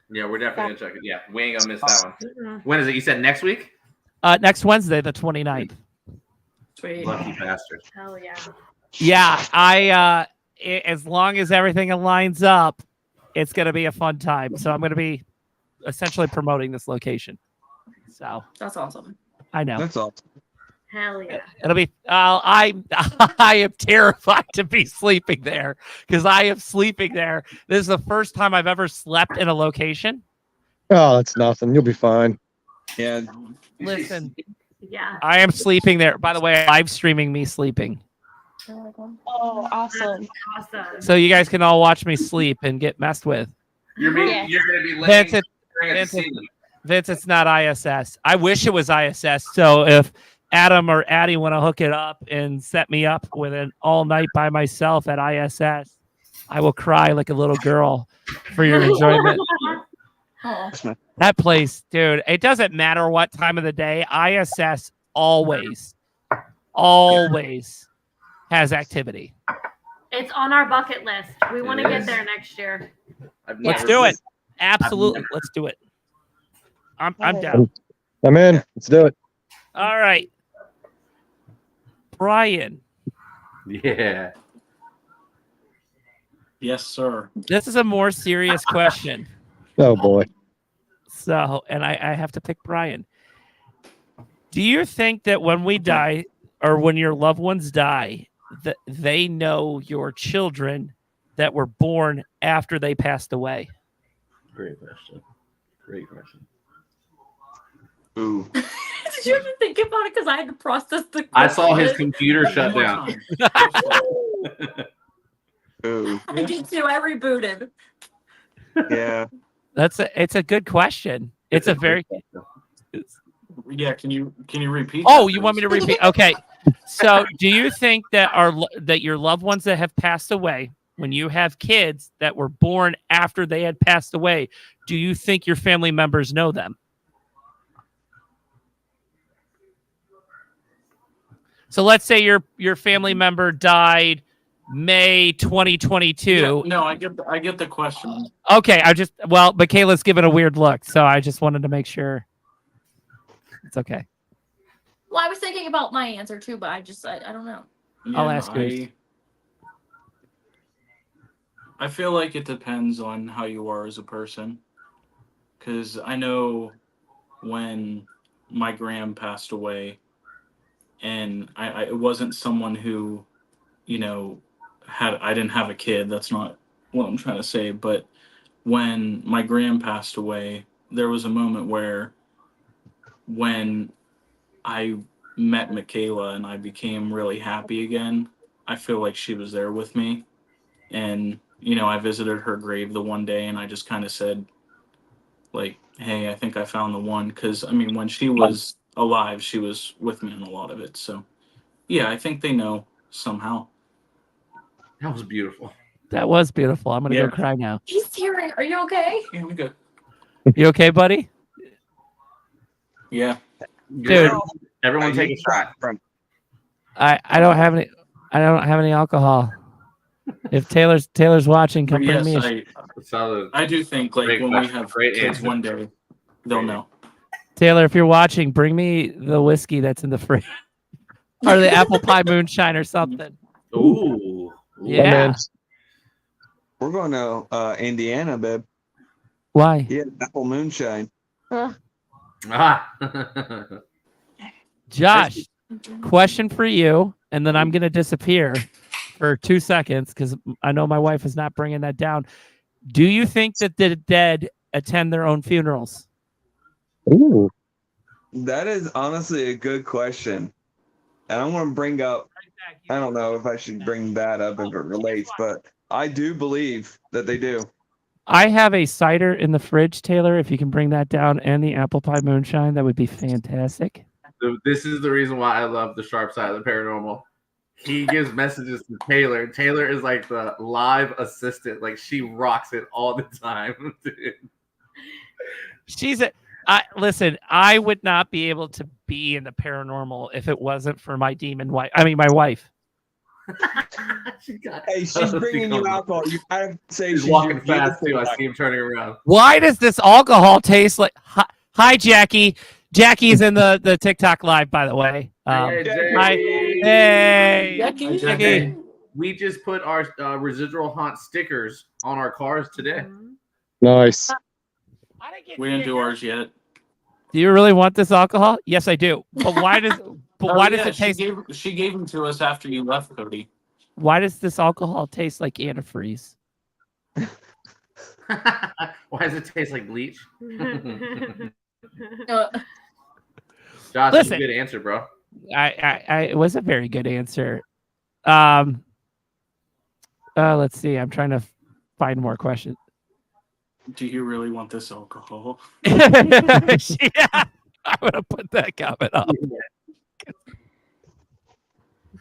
Speaker 4: Yeah, we're definitely gonna check it. Yeah, we ain't gonna miss that one. When is it? You said next week?
Speaker 1: Next Wednesday, the 29th.
Speaker 7: Sweet.
Speaker 4: Lucky bastard.
Speaker 2: Hell yeah.
Speaker 1: Yeah, as long as everything aligns up, it's gonna be a fun time. So I'm gonna be essentially promoting this location. So
Speaker 7: That's awesome.
Speaker 1: I know.
Speaker 3: That's awesome.
Speaker 2: Hell yeah.
Speaker 1: It'll be. I am terrified to be sleeping there because I am sleeping there. This is the first time I've ever slept in a location.
Speaker 8: Oh, that's nothing. You'll be fine.
Speaker 3: Yeah.
Speaker 1: Listen,
Speaker 2: Yeah.
Speaker 1: I am sleeping there. By the way, live streaming me sleeping,
Speaker 6: Oh, awesome.
Speaker 2: Awesome.
Speaker 1: so you guys can all watch me sleep and get messed with.
Speaker 4: You're
Speaker 6: Yes.
Speaker 4: gonna be
Speaker 1: Vince,
Speaker 4: laying
Speaker 1: it,
Speaker 4: during the
Speaker 1: Vince, it-
Speaker 4: ceiling.
Speaker 1: Vince, it's not ISS. I wish it was ISS. So if Adam or Addie want to hook it up and set me up with an all night by myself at ISS, I will cry like a little girl for your enjoyment.
Speaker 7: Oh.
Speaker 1: That place, dude, it doesn't matter what time of the day. ISS always has activity.
Speaker 2: It's on our bucket list. We want to get there next year.
Speaker 4: I've
Speaker 1: Let's
Speaker 4: never
Speaker 1: do
Speaker 4: been.
Speaker 1: it. Absolutely. Let's do it. I'm down.
Speaker 8: I'm in. Let's do it.
Speaker 1: All right. Brian,
Speaker 4: Yeah.
Speaker 5: Yes, sir.
Speaker 1: this is a more serious question.
Speaker 8: Oh boy.
Speaker 1: So, and I have to pick Brian. Do you think that when we die or when your loved ones die, that they know your children that were born after they passed away?
Speaker 4: Great question. Great question.
Speaker 3: Ooh.
Speaker 7: Did you even think about it? Because I had to process the.
Speaker 4: I saw his
Speaker 7: question.
Speaker 4: computer
Speaker 5: One
Speaker 4: shut
Speaker 5: more
Speaker 4: down.
Speaker 5: time.
Speaker 3: Ooh.
Speaker 7: I did too. I rebooted.
Speaker 3: Yeah.
Speaker 1: It's a good question. It's a very
Speaker 5: Yeah, can you repeat?
Speaker 1: Oh,
Speaker 5: that,
Speaker 1: you want me to
Speaker 5: please?
Speaker 1: repeat? Okay. So, do you think that that your loved ones that have passed away, when you have kids that were born after they had passed away, do you think your family members know them? So let's say your family member died May 2022.
Speaker 5: Yeah, no, I get the question.
Speaker 1: Okay, Michaela's giving a weird look, so I just wanted to make sure. It's okay.
Speaker 7: Well, I was thinking about my answer too, but I don't know.
Speaker 1: I'll ask yours.
Speaker 5: I feel like it depends on how you are as a person. Because I know when my gram passed away, and it wasn't someone who, I didn't have a kid. That's not what I'm trying to say. But when my gram passed away, there was a moment where when I met Michaela and I became really happy again, I feel like she was there with me. And, I visited her grave the one day and I just kind of said, like, hey, I think I found the one. Because, when she was alive, she was with me in a lot of it. So, yeah, I think they know somehow.
Speaker 4: That was beautiful.
Speaker 1: That was beautiful. I'm going to
Speaker 5: Yeah.
Speaker 1: go cry now.
Speaker 7: He's tearing. Are you okay?
Speaker 5: Yeah, we good.
Speaker 1: You okay, buddy?
Speaker 5: Yeah.
Speaker 1: Dude.
Speaker 4: Everyone take a shot.
Speaker 1: I don't have any alcohol. If Taylor's watching, come
Speaker 5: But
Speaker 1: bring
Speaker 5: yes,
Speaker 1: me a
Speaker 4: Solid.
Speaker 5: I do think
Speaker 4: Great
Speaker 5: when we
Speaker 4: question.
Speaker 5: have
Speaker 4: Great
Speaker 5: kids
Speaker 4: answer.
Speaker 5: one day, they'll know.
Speaker 1: Taylor, if you're watching, bring me the whiskey that's in the fridge. Or the apple pie moonshine or something.
Speaker 4: Ooh.
Speaker 1: Yeah.
Speaker 8: I'm in.
Speaker 3: We're going to Indiana, babe.
Speaker 1: Why?
Speaker 3: Yeah, apple moonshine.
Speaker 4: Ah.
Speaker 1: Josh, question for you, and then I'm going to disappear for 2 seconds because I know my wife is not bringing that down. Do you think that the dead attend their own funerals?
Speaker 8: Ooh.
Speaker 3: That is honestly a good question. And I'm going to bring up, I don't know if I should bring that up if it relates, but I do believe that they do.
Speaker 1: I have a cider in the fridge, Taylor. If you can bring that down, and the apple pie moonshine, that would be fantastic.
Speaker 4: This is the reason why I love the sharp side of the paranormal. He gives messages to Taylor. Taylor is like the live assistant. Like, she rocks it all the time, dude.
Speaker 1: Listen, I would not be able to be in the paranormal if it wasn't for my demon wife. I mean, my wife.
Speaker 3: Hey, she's bringing you alcohol. You gotta say
Speaker 4: she's walking fast too. I see him turning around.
Speaker 1: Why does this alcohol taste like? Hi, Jackie. Jackie's in the TikTok live, by the way. Hey,
Speaker 4: Jackie. We just put our residual haunt stickers on our cars today.
Speaker 8: Nice.
Speaker 5: We didn't do ours yet.
Speaker 1: Do you really want this alcohol? Yes, I do. But why does? Why does it taste?
Speaker 5: She gave them to us after you left, Cody.
Speaker 1: Why does this alcohol taste like antifreeze?
Speaker 4: Why does it taste like bleach? Josh, that's a good answer, bro.
Speaker 1: It was a very good answer. Let's see. I'm trying to find more questions.
Speaker 5: Do you really want this alcohol?
Speaker 1: Yeah, I'm gonna put that comment up.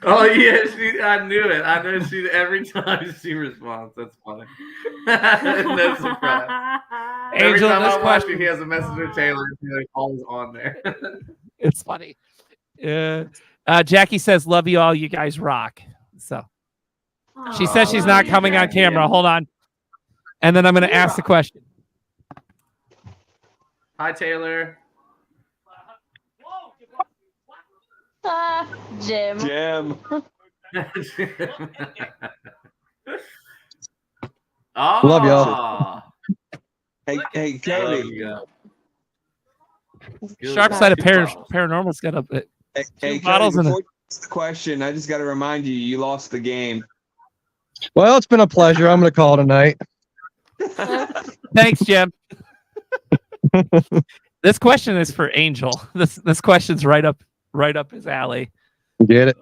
Speaker 4: Oh yeah, I knew it. I know she every time she responds. That's funny. No surprise. Every time I watch it, he has a message to Taylor. He's always on there.
Speaker 1: It's funny. Jackie says, "Love you all. You guys rock." So she says she's not coming on camera. Hold on, and then I'm going to ask the question.
Speaker 4: Hi, Taylor.
Speaker 6: Jim.
Speaker 4: Oh,
Speaker 8: love y'all.
Speaker 3: Hey, Cody.
Speaker 1: Sharp side of paranormal's got a
Speaker 3: Hey,
Speaker 1: bottles
Speaker 3: Cody,
Speaker 1: in
Speaker 3: before you ask the question, I just got to remind you, you lost the game.
Speaker 8: Well, it's been a pleasure. I'm going to call tonight.
Speaker 1: Thanks, Jim. This question is for Angel. This question's right up his alley.
Speaker 8: Get it?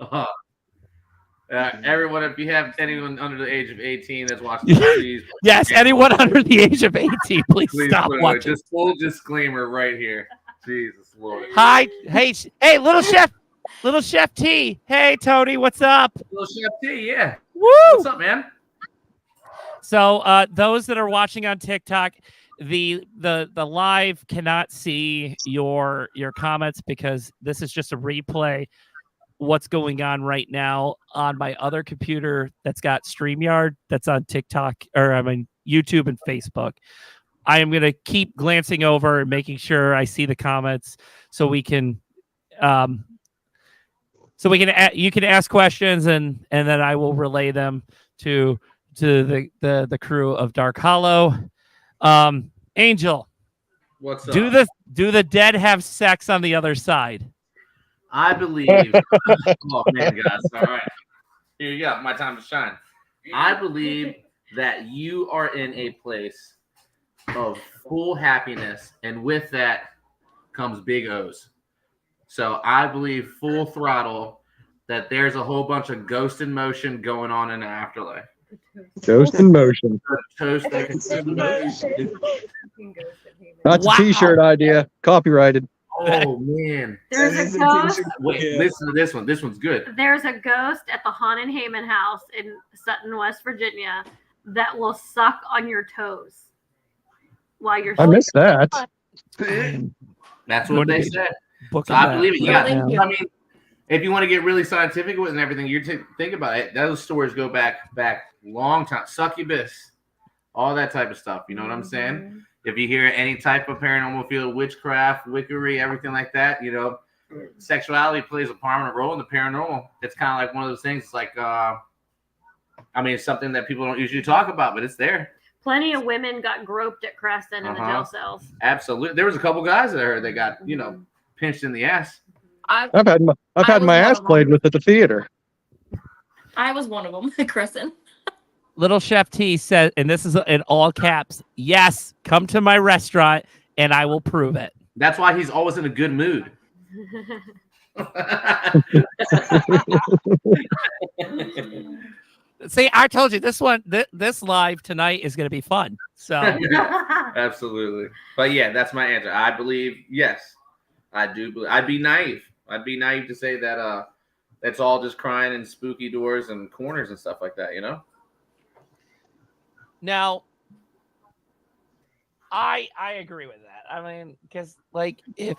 Speaker 4: Everyone, if you have anyone under the age of 18 that's watching, please.
Speaker 1: Yes, anyone under the age of 18, please stop watching.
Speaker 4: Just full disclaimer right here. Jesus Lord.
Speaker 1: Hi, hey, little chef T. Hey, Tony, what's up?
Speaker 4: Little chef T, yeah.
Speaker 1: Woo!
Speaker 4: What's up, man?
Speaker 1: So, those that are watching on TikTok, the live cannot see your comments because this is just a replay. What's going on right now on my other computer that's got StreamYard that's on TikTok YouTube and Facebook. I am going to keep glancing over and making sure I see the comments so we can you can ask questions and then I will relay them to the crew of Dark Hollow. Angel,
Speaker 4: what's up?
Speaker 1: Do the dead have sex on the other side?
Speaker 4: I believe. Oh man, guys! All right, here you go. My time to shine. I believe that you are in a place of full happiness, and with that comes big O's. So I believe full throttle that there's a whole bunch of ghost in motion going on in the afterlife.
Speaker 8: Ghost in motion.
Speaker 4: Toast.
Speaker 8: That's a T-shirt idea. Copyrighted.
Speaker 4: Oh man!
Speaker 2: There's a ghost.
Speaker 4: Wait, listen to this one. This one's good.
Speaker 2: There's a ghost at the Haunted Heyman house in Sutton, West Virginia, that will suck on your toes while you're.
Speaker 8: I missed that.
Speaker 4: That's what they said. So I believe it. Yeah. I mean, if you want to get really scientific with it and everything, you think about it. Those stories go back long time. Succubus, all that type of stuff. You know what I'm saying? If you hear any type of paranormal field, witchcraft, wickery, everything like that, you know, sexuality plays a prominent role in the paranormal. It's kind of like one of those things. It's like, it's something that people don't usually talk about, but it's there.
Speaker 2: Plenty of women got groped at Creston in the jail cells.
Speaker 4: Absolutely. There was a couple guys that I heard that got, pinched in the ass.
Speaker 8: I've had my ass played with at the theater.
Speaker 7: I was one of them at Crescent.
Speaker 1: Little Chef T said, and this is in all caps, yes, come to my restaurant and I will prove it.
Speaker 4: That's why he's always in a good mood.
Speaker 1: See, I told you this one, this live tonight is going to be fun. So
Speaker 4: absolutely. But yeah, that's my answer. I believe, yes, I do believe. I'd be naive to say that it's all just crying in spooky doors and corners and stuff like that, you know?
Speaker 1: now I agree with that. I mean, because like if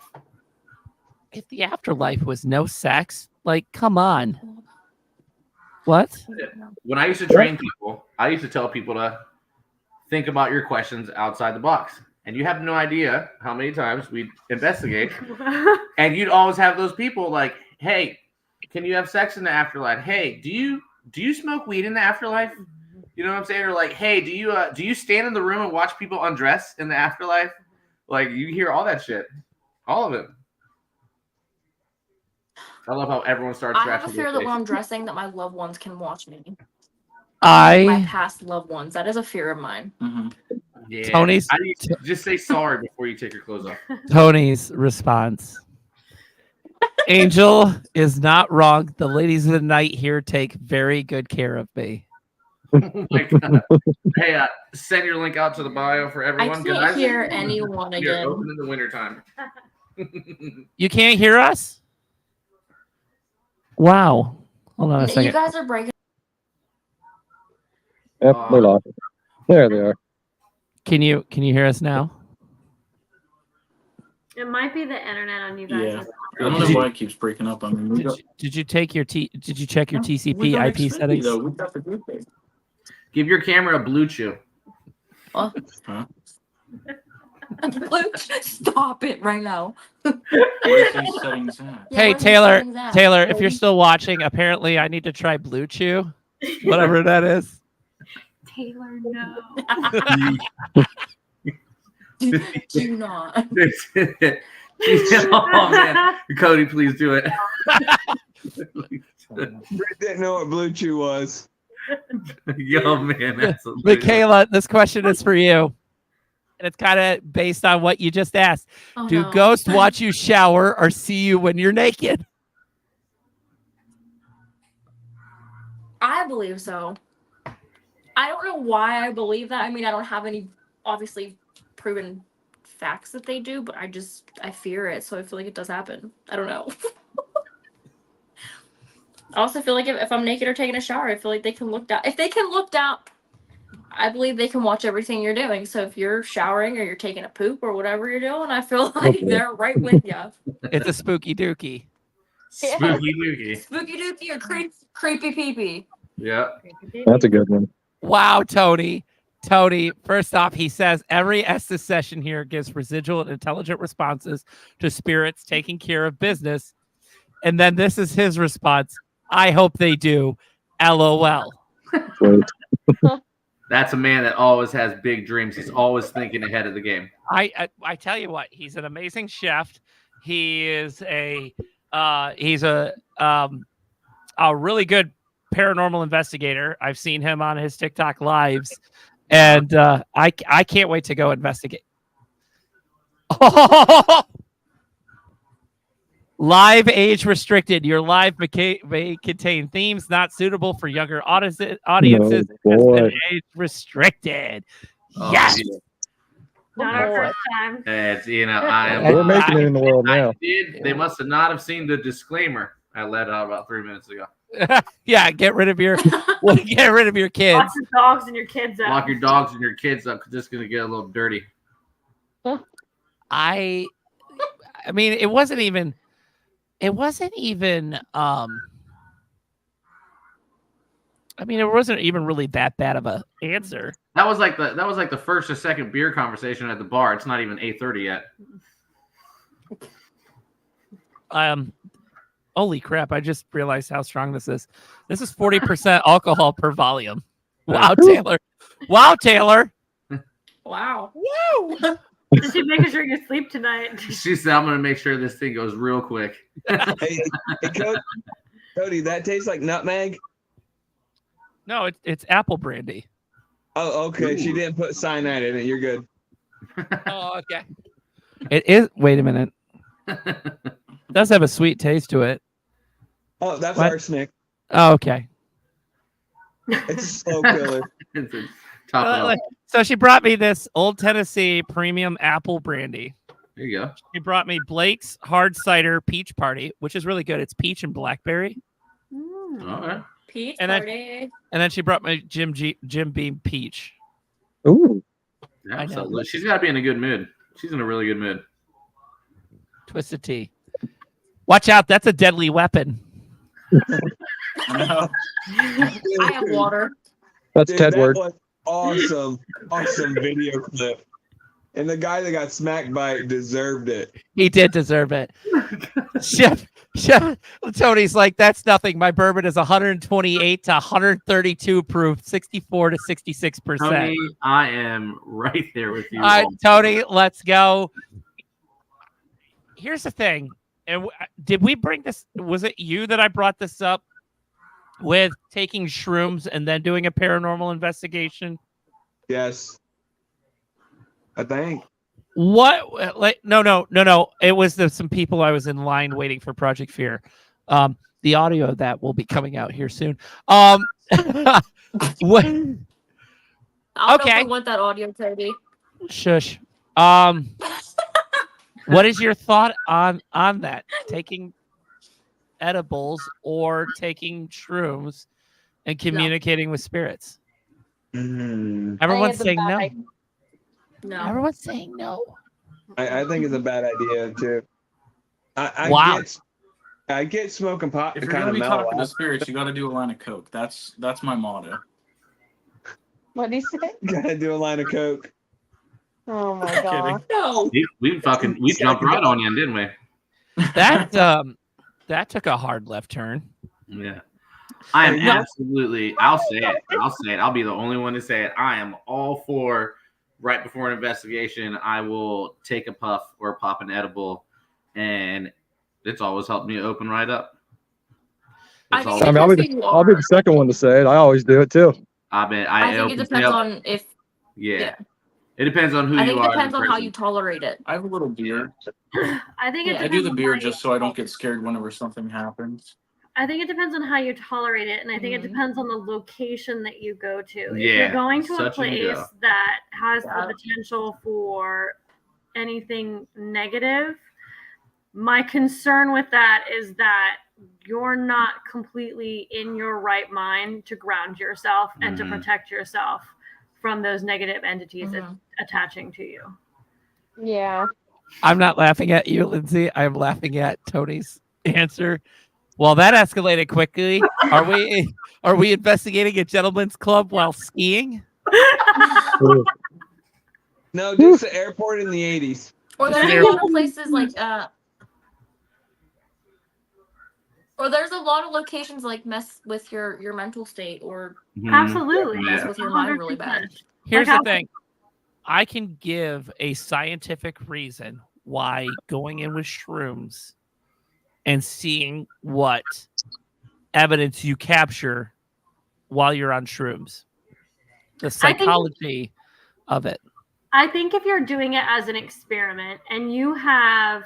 Speaker 1: the afterlife was no sex, like come on. What?
Speaker 4: When I used to train people, I used to tell people to think about your questions outside the box. And you have no idea how many times we'd investigate. And you'd always have those people like, hey, can you have sex in the afterlife? Hey, do you smoke weed in the afterlife? You know what I'm saying? Or like, hey, do you stand in the room and watch people undress in the afterlife? Like you hear all that shit. All of it. I love how everyone starts
Speaker 7: I
Speaker 4: scratching
Speaker 7: have a fear
Speaker 4: their
Speaker 7: that
Speaker 4: face.
Speaker 7: when I'm dressing that my loved ones can watch me. My
Speaker 1: I
Speaker 7: past loved ones. That is a fear of mine.
Speaker 4: Yeah.
Speaker 1: Tony's-
Speaker 4: I need to just say sorry before you take your clothes off.
Speaker 1: Tony's response. Angel is not wrong. The ladies of the night here take very good care of me.
Speaker 4: Oh my God. Hey, send your link out to the bio for
Speaker 7: I
Speaker 4: everyone.
Speaker 7: can't hear anyone
Speaker 4: We are
Speaker 7: again.
Speaker 4: open in the wintertime.
Speaker 1: You can't hear us? Wow. Hold on a
Speaker 7: You
Speaker 1: second.
Speaker 7: guys are breaking.
Speaker 8: Yep, they're lost. There they are.
Speaker 1: Can you hear us now?
Speaker 2: It might be the internet on you guys.
Speaker 5: Yeah. I don't know why it keeps breaking up on me.
Speaker 1: Did you check your TCP
Speaker 5: We got
Speaker 1: IP
Speaker 5: Xfinity,
Speaker 1: settings?
Speaker 5: though. We got the good thing.
Speaker 4: Give your camera a blue chew.
Speaker 5: Huh?
Speaker 7: Stop it right now.
Speaker 5: Where's these settings at?
Speaker 7: Yeah,
Speaker 1: Hey
Speaker 7: where's the
Speaker 1: Taylor,
Speaker 7: settings at?
Speaker 1: Taylor, if you're still watching, apparently I need to try Blue Chew, whatever that is.
Speaker 2: Taylor, no.
Speaker 7: Do not.
Speaker 4: Oh man, Cody, please do it.
Speaker 3: Britt didn't know what Blue Chew was.
Speaker 4: Yo, man, that's
Speaker 1: Michaela, this question is for you. And it's kind of based on what you just asked.
Speaker 7: Oh,
Speaker 1: Do
Speaker 7: no.
Speaker 1: ghosts watch you shower or see you when you're naked?
Speaker 7: I believe so. I don't know why I believe that. I mean, I don't have any obviously proven facts that they do, but I fear it, so I feel like it does happen. I don't know. I also feel like if I'm naked or taking a shower, I feel like they can look down. If they can look down, I believe they can watch everything you're doing. So if you're showering or you're taking a poop or whatever you're doing, I feel like they're right with you.
Speaker 1: It's a spooky dookie.
Speaker 4: spooky dookie.
Speaker 7: Spooky dookie or creepy peepee.
Speaker 4: Yeah.
Speaker 8: That's a good one.
Speaker 1: Wow, Tony. Tony, first off, he says every Estes session here gives residual and intelligent responses to spirits taking care of business. And then this is his response. I hope they do. LOL.
Speaker 4: That's a man that always has big dreams. He's always thinking ahead of the game.
Speaker 1: I tell you what, he's an amazing chef. He is a really good paranormal investigator. I've seen him on his TikTok lives, and I can't wait to go investigate. Live age restricted. Your live may contain themes not suitable for younger audiences. Has been age restricted.
Speaker 4: Oh,
Speaker 1: Yes.
Speaker 4: yeah.
Speaker 2: Not our first time.
Speaker 4: It's, you know,
Speaker 8: We're making it in the world now.
Speaker 4: They must have not have seen the disclaimer I let out about 3 minutes ago.
Speaker 1: Yeah, get rid of your kids.
Speaker 2: Lock your dogs and your kids out.
Speaker 4: Lock your dogs and your kids up. 'Cause it's gonna get a little dirty.
Speaker 1: I mean, it wasn't even I mean, it wasn't even really that bad of a answer.
Speaker 4: That was like the first or second beer conversation at the bar. It's not even 8:30 yet.
Speaker 1: Holy crap, I just realized how strong this is. This is 40% alcohol per volume. Wow, Taylor. Wow, Taylor.
Speaker 7: Wow.
Speaker 1: Woo!
Speaker 2: She's making sure you sleep tonight.
Speaker 4: She said, "I'm gonna make sure this thing goes real quick."
Speaker 3: Hey, Cody, that tastes like nutmeg.
Speaker 1: No, it's apple brandy.
Speaker 3: Oh, okay. She
Speaker 4: Ooh.
Speaker 3: didn't put cyanide in it. You're good.
Speaker 1: Oh, okay. It is. Wait a minute. It does have a sweet taste to it.
Speaker 3: Oh, that's
Speaker 1: What?
Speaker 3: arsenic.
Speaker 1: Oh, okay.
Speaker 3: It's a slow killer.
Speaker 4: It's a top it up.
Speaker 1: So she brought me this Old Tennessee premium apple brandy.
Speaker 4: There you go.
Speaker 1: She brought me Blake's hard cider peach party, which is really good. It's peach and blackberry.
Speaker 4: All right.
Speaker 7: Peach
Speaker 1: And then-
Speaker 7: party.
Speaker 1: And then she brought me Jim Beam peach.
Speaker 8: Ooh.
Speaker 4: Absolutely. She's got to be in a good mood. She's in a really good mood.
Speaker 1: Twisted tea. Watch out. That's a deadly weapon.
Speaker 5: No.
Speaker 7: I have water.
Speaker 8: That's
Speaker 3: Dude,
Speaker 8: Ted
Speaker 3: that
Speaker 8: word.
Speaker 3: was awesome video clip. And the guy that got smacked by it deserved it.
Speaker 1: He did deserve it. Chef Tony's like, that's nothing. My bourbon is 128 to 132 proof, 64 to 66%.
Speaker 4: Tony, I am right there with you.
Speaker 1: All right, Tony, let's go. Here's the thing. And did we bring this? Was it you that I brought this up with taking shrooms and then doing a paranormal investigation?
Speaker 3: Yes. I think.
Speaker 1: What? Like, no. It was some people I was in line waiting for Project Fear. The audio of that will be coming out here soon. What?
Speaker 7: I don't know
Speaker 1: Okay.
Speaker 7: if I want that audio, Toby.
Speaker 1: Shush. What is your thought on that? Taking edibles or taking shrooms and communicating with spirits? Everyone's saying no.
Speaker 7: No.
Speaker 1: Everyone's saying no.
Speaker 3: I think it's a bad idea too.
Speaker 1: Wow.
Speaker 3: I get smoking pot
Speaker 5: If
Speaker 3: to
Speaker 5: you're
Speaker 3: kind
Speaker 5: gonna
Speaker 3: of
Speaker 5: be
Speaker 3: mellow
Speaker 5: talking to
Speaker 3: out.
Speaker 5: spirits, you got to do a line of coke. That's my motto.
Speaker 6: What did he say?
Speaker 3: Gotta do a line of coke.
Speaker 6: Oh my
Speaker 5: Kidding.
Speaker 6: god.
Speaker 7: No.
Speaker 4: We jumped right on you, didn't we?
Speaker 1: That took a hard left turn.
Speaker 4: Yeah. I am
Speaker 3: Yeah.
Speaker 4: absolutely, I'll say it. I'll be the only one to say it. I am all for right before an investigation, I will take a puff or pop an edible, and it's always helped me open right up.
Speaker 7: I
Speaker 4: It's
Speaker 7: think
Speaker 4: always-
Speaker 8: I mean, I'll be the second one to say it. I always do it too.
Speaker 4: I think it
Speaker 7: it depends on if.
Speaker 4: Yeah. It depends on who
Speaker 7: I
Speaker 4: you
Speaker 7: think
Speaker 4: are.
Speaker 7: it
Speaker 4: as a
Speaker 7: depends on how
Speaker 4: person.
Speaker 7: you tolerate it.
Speaker 5: I have a little beer.
Speaker 2: I think it
Speaker 7: Yeah,
Speaker 5: I
Speaker 2: depends
Speaker 5: do the
Speaker 2: on
Speaker 5: beer
Speaker 2: how
Speaker 5: just
Speaker 2: you-
Speaker 5: so I don't get scared whenever something happens.
Speaker 2: I think it depends on how you tolerate it, and I think it
Speaker 7: Mhm.
Speaker 2: depends on the location that you go to. If
Speaker 4: Yeah,
Speaker 2: you're going to a
Speaker 4: such and
Speaker 2: place
Speaker 4: go.
Speaker 2: that has
Speaker 7: Yeah.
Speaker 2: the potential for anything negative, my concern with that is that you're not completely in your right mind to ground yourself and to
Speaker 4: Mhm.
Speaker 2: protect yourself from those negative entities
Speaker 7: Mhm.
Speaker 2: attaching to you.
Speaker 6: Yeah.
Speaker 1: I'm not laughing at you, Lindsay. I'm laughing at Tony's answer. Well, that escalated quickly. Are we investigating a gentleman's club while skiing?
Speaker 3: No, just the airport in the 80s.
Speaker 7: Or there's a lot of places like or there's a lot of locations like mess with your mental state or
Speaker 4: Mhm.
Speaker 2: Absolutely.
Speaker 7: mess
Speaker 4: Yeah.
Speaker 7: with your mind really bad.
Speaker 2: 100%.
Speaker 1: Here's
Speaker 2: Like
Speaker 1: the thing. I can give a scientific reason why going in with shrooms and seeing what evidence you capture while you're on shrooms. The psychology of it.
Speaker 2: I think if you're doing it as an experiment and you have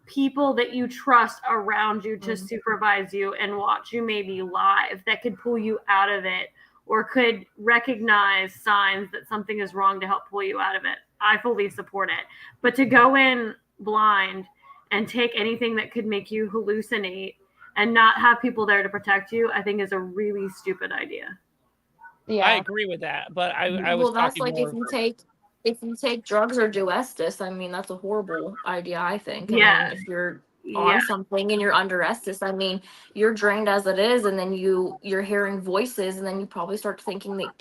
Speaker 2: people that you trust around you to supervise you and watch you maybe live that could pull you out of it or could recognize signs that something is wrong to help pull you out of it, I fully support it. But to go in blind and take anything that could make you hallucinate and not have people there to protect you, I think is a really stupid idea.
Speaker 6: Yeah.
Speaker 1: I agree with that, but I was
Speaker 7: Well, that's
Speaker 1: talking
Speaker 7: like
Speaker 1: more
Speaker 7: if you take drugs or do Estes, I mean that's a horrible idea, I think. I
Speaker 2: Yeah.
Speaker 7: mean, if you're
Speaker 2: Yeah.
Speaker 7: on something and you're under Estes, I mean, you're drained as it is, and then you're hearing voices, and then you probably start thinking that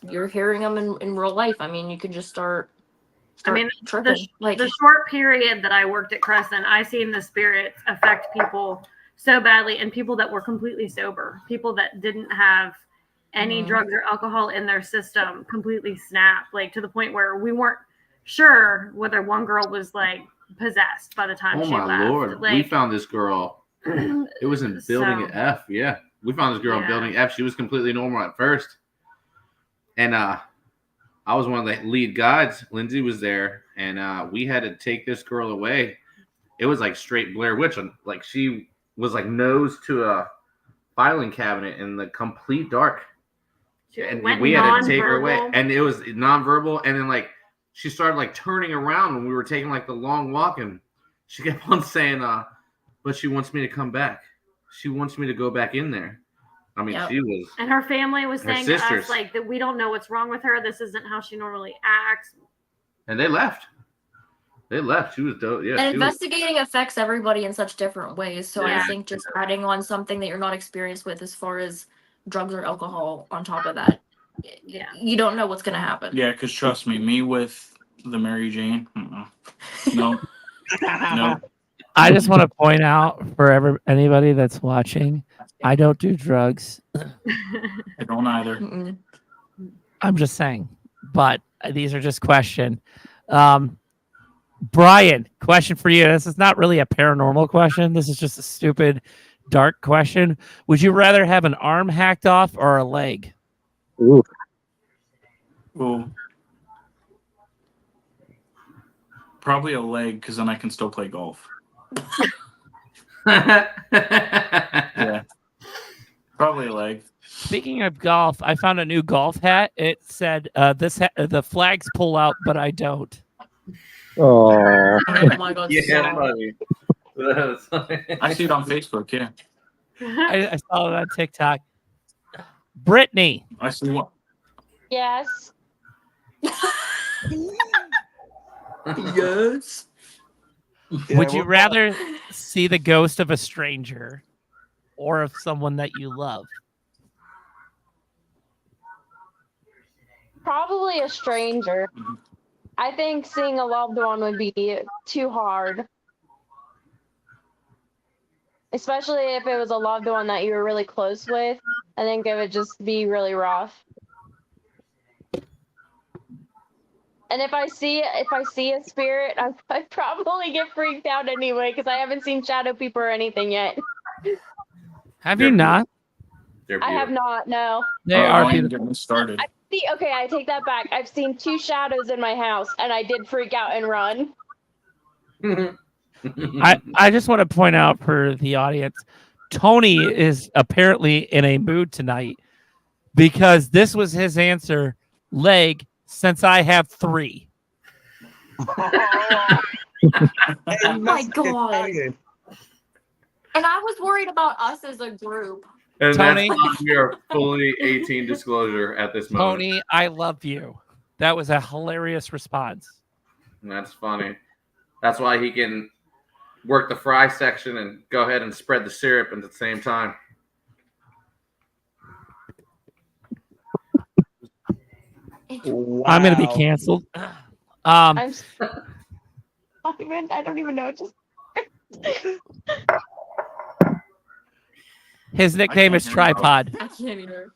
Speaker 7: you're hearing them in real life. I mean, you can just start
Speaker 2: mean,
Speaker 7: tripping.
Speaker 2: The short period that I worked at Crescent, I seen the spirits affect people so badly, and people that were completely sober, people that didn't have any drugs or alcohol in their system completely snap, like to the point where we weren't sure whether one girl was like possessed by the time
Speaker 4: Oh
Speaker 2: she
Speaker 4: my
Speaker 2: left.
Speaker 4: lord.
Speaker 2: Like,
Speaker 4: We found this girl. It was in building
Speaker 2: So-
Speaker 4: F, yeah. We found this girl in building F. She was completely normal at first. And I was one of the lead guides. Lindsay was there, and we had to take this girl away. It was like straight Blair Witch. Like she was like nose to a filing cabinet in the complete dark. And we had to take her away. And it was nonverbal. And then like she started like turning around when we were taking like the long walk, and she kept on saying, but she wants me to come back. She wants me to go back in there. I mean, she was.
Speaker 2: And her family was saying to
Speaker 4: sisters.
Speaker 2: us, like, that we don't know what's wrong with her. This isn't how she normally acts.
Speaker 4: And they left. She was dope. Yeah.
Speaker 7: And investigating affects everybody in such different ways. So
Speaker 2: Yeah.
Speaker 7: I think just adding on something that you're not experienced with as far as drugs or alcohol on top of that, you don't know what's going to happen.
Speaker 5: Yeah, because trust me with the Mary Jane, no.
Speaker 1: I just want to point out for anybody that's watching, I don't do drugs.
Speaker 5: I don't either.
Speaker 7: Mm-mm.
Speaker 1: I'm just saying, but these are just questions. Brian, question for you. This is not really a paranormal question. This is just a stupid, dark question. Would you rather have an arm hacked off or a leg?
Speaker 8: Ooh.
Speaker 5: Well, probably a leg, because then I can still play golf. Yeah. Probably a leg.
Speaker 1: Speaking of golf, I found a new golf hat. It said the flags pull out, but I don't.
Speaker 8: Oh.
Speaker 7: Oh my God.
Speaker 4: Yeah,
Speaker 7: So-
Speaker 5: I see it on Facebook, yeah.
Speaker 1: I saw it on TikTok. Brittany,
Speaker 5: I see one.
Speaker 6: Yes.
Speaker 5: Yes.
Speaker 1: would you rather see the ghost of a stranger or of someone that you love?
Speaker 6: Probably a stranger. I think seeing a loved one would be too hard. Especially if it was a loved one that you were really close with. I think it would just be really rough. And if I see a spirit, I probably get freaked out anyway because I haven't seen shadow people or anything yet.
Speaker 1: Have you not?
Speaker 4: They're
Speaker 6: I have not. No.
Speaker 1: They are
Speaker 5: I ain't
Speaker 1: beautiful.
Speaker 5: getting started.
Speaker 6: Okay, I take that back. I've seen 2 shadows in my house, and I did freak out and run.
Speaker 1: I just want to point out for the audience, Tony is apparently in a mood tonight because this was his answer, leg, since I have 3.
Speaker 7: Oh my God. And I was worried about us as a group.
Speaker 4: And
Speaker 1: Tony?
Speaker 4: that's why we are fully 18 disclosure at this moment.
Speaker 1: Tony, I love you. That was a hilarious response.
Speaker 4: And that's funny. That's why he can work the fry section and go ahead and spread the syrup at the same time.
Speaker 3: Wow.
Speaker 1: I'm going to be canceled.
Speaker 6: I don't even know.
Speaker 1: His nickname is Tripod.
Speaker 7: I can't either.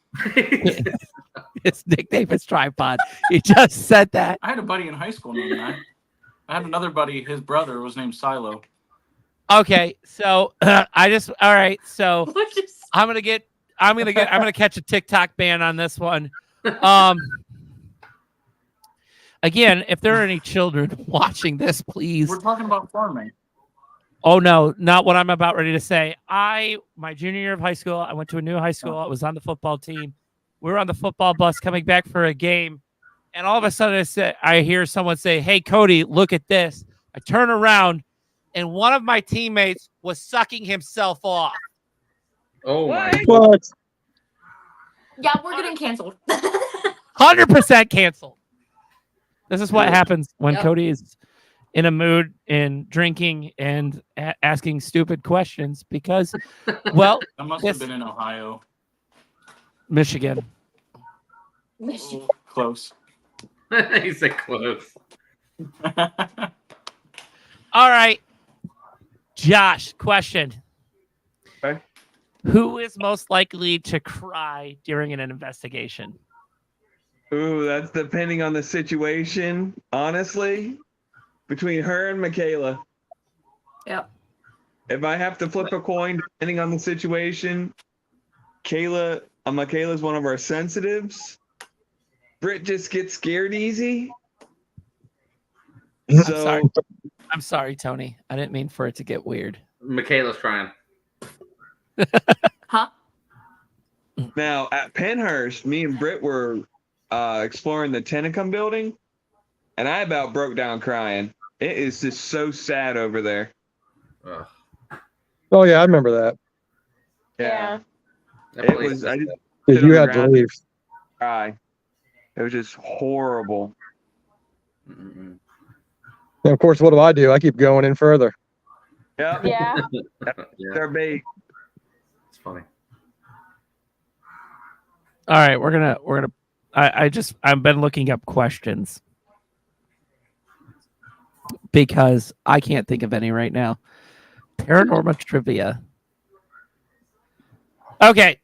Speaker 1: His nickname is Tripod. He just said that.
Speaker 5: I had a buddy in high school named that. I had another buddy, his brother was named Silo.
Speaker 1: Okay, so all right. So I'm gonna catch a TikTok ban on this one. Again, if there are any children watching this, please.
Speaker 5: We're talking about farming.
Speaker 1: Oh no, not what I'm about ready to say. My junior year of high school, I went to a new high school. I was on the football team. We were on the football bus coming back for a game, and all of a sudden I hear someone say, "Hey, Cody, look at this." I turn around, and one of my teammates was sucking himself off.
Speaker 4: Oh my!
Speaker 8: What?
Speaker 7: Yeah, we're getting canceled.
Speaker 1: 100% canceled. This is what happens when
Speaker 7: Yep.
Speaker 1: Cody is in a mood and drinking and asking stupid questions because, well,
Speaker 5: I must have been in Ohio.
Speaker 1: Michigan.
Speaker 5: Oh, close.
Speaker 4: He said close.
Speaker 1: All right. Josh, question.
Speaker 3: Okay.
Speaker 1: Who is most likely to cry during an investigation?
Speaker 3: Ooh, that's depending on the situation. Honestly, between her and Michaela.
Speaker 7: Yep.
Speaker 3: If I have to flip a coin, depending on the situation, Michaela's one of our sensitives. Britt just gets scared easy. So
Speaker 1: I'm sorry, Tony. I didn't mean for it to get weird.
Speaker 4: Michaela's crying.
Speaker 7: Huh?
Speaker 3: now at Penhurst, me and Britt were exploring the Tennicum building, and I about broke down crying. It is just so sad over there.
Speaker 4: Ugh.
Speaker 8: Oh yeah, I remember that.
Speaker 6: Yeah.
Speaker 4: That
Speaker 3: It
Speaker 4: place
Speaker 3: was.
Speaker 4: is
Speaker 3: I just
Speaker 8: Yeah,
Speaker 3: sit
Speaker 8: you
Speaker 3: on the
Speaker 8: had to
Speaker 3: ground
Speaker 8: leave.
Speaker 3: and cry. It was just horrible.
Speaker 4: Mm-mm.
Speaker 8: And of course, what do? I keep going in further.
Speaker 3: Yep.
Speaker 6: Yeah.
Speaker 4: Yeah,
Speaker 3: Their bait.
Speaker 4: it's funny.
Speaker 1: All right, we're gonna. I've been looking up questions because I can't think of any right now. Paranormal trivia. Okay,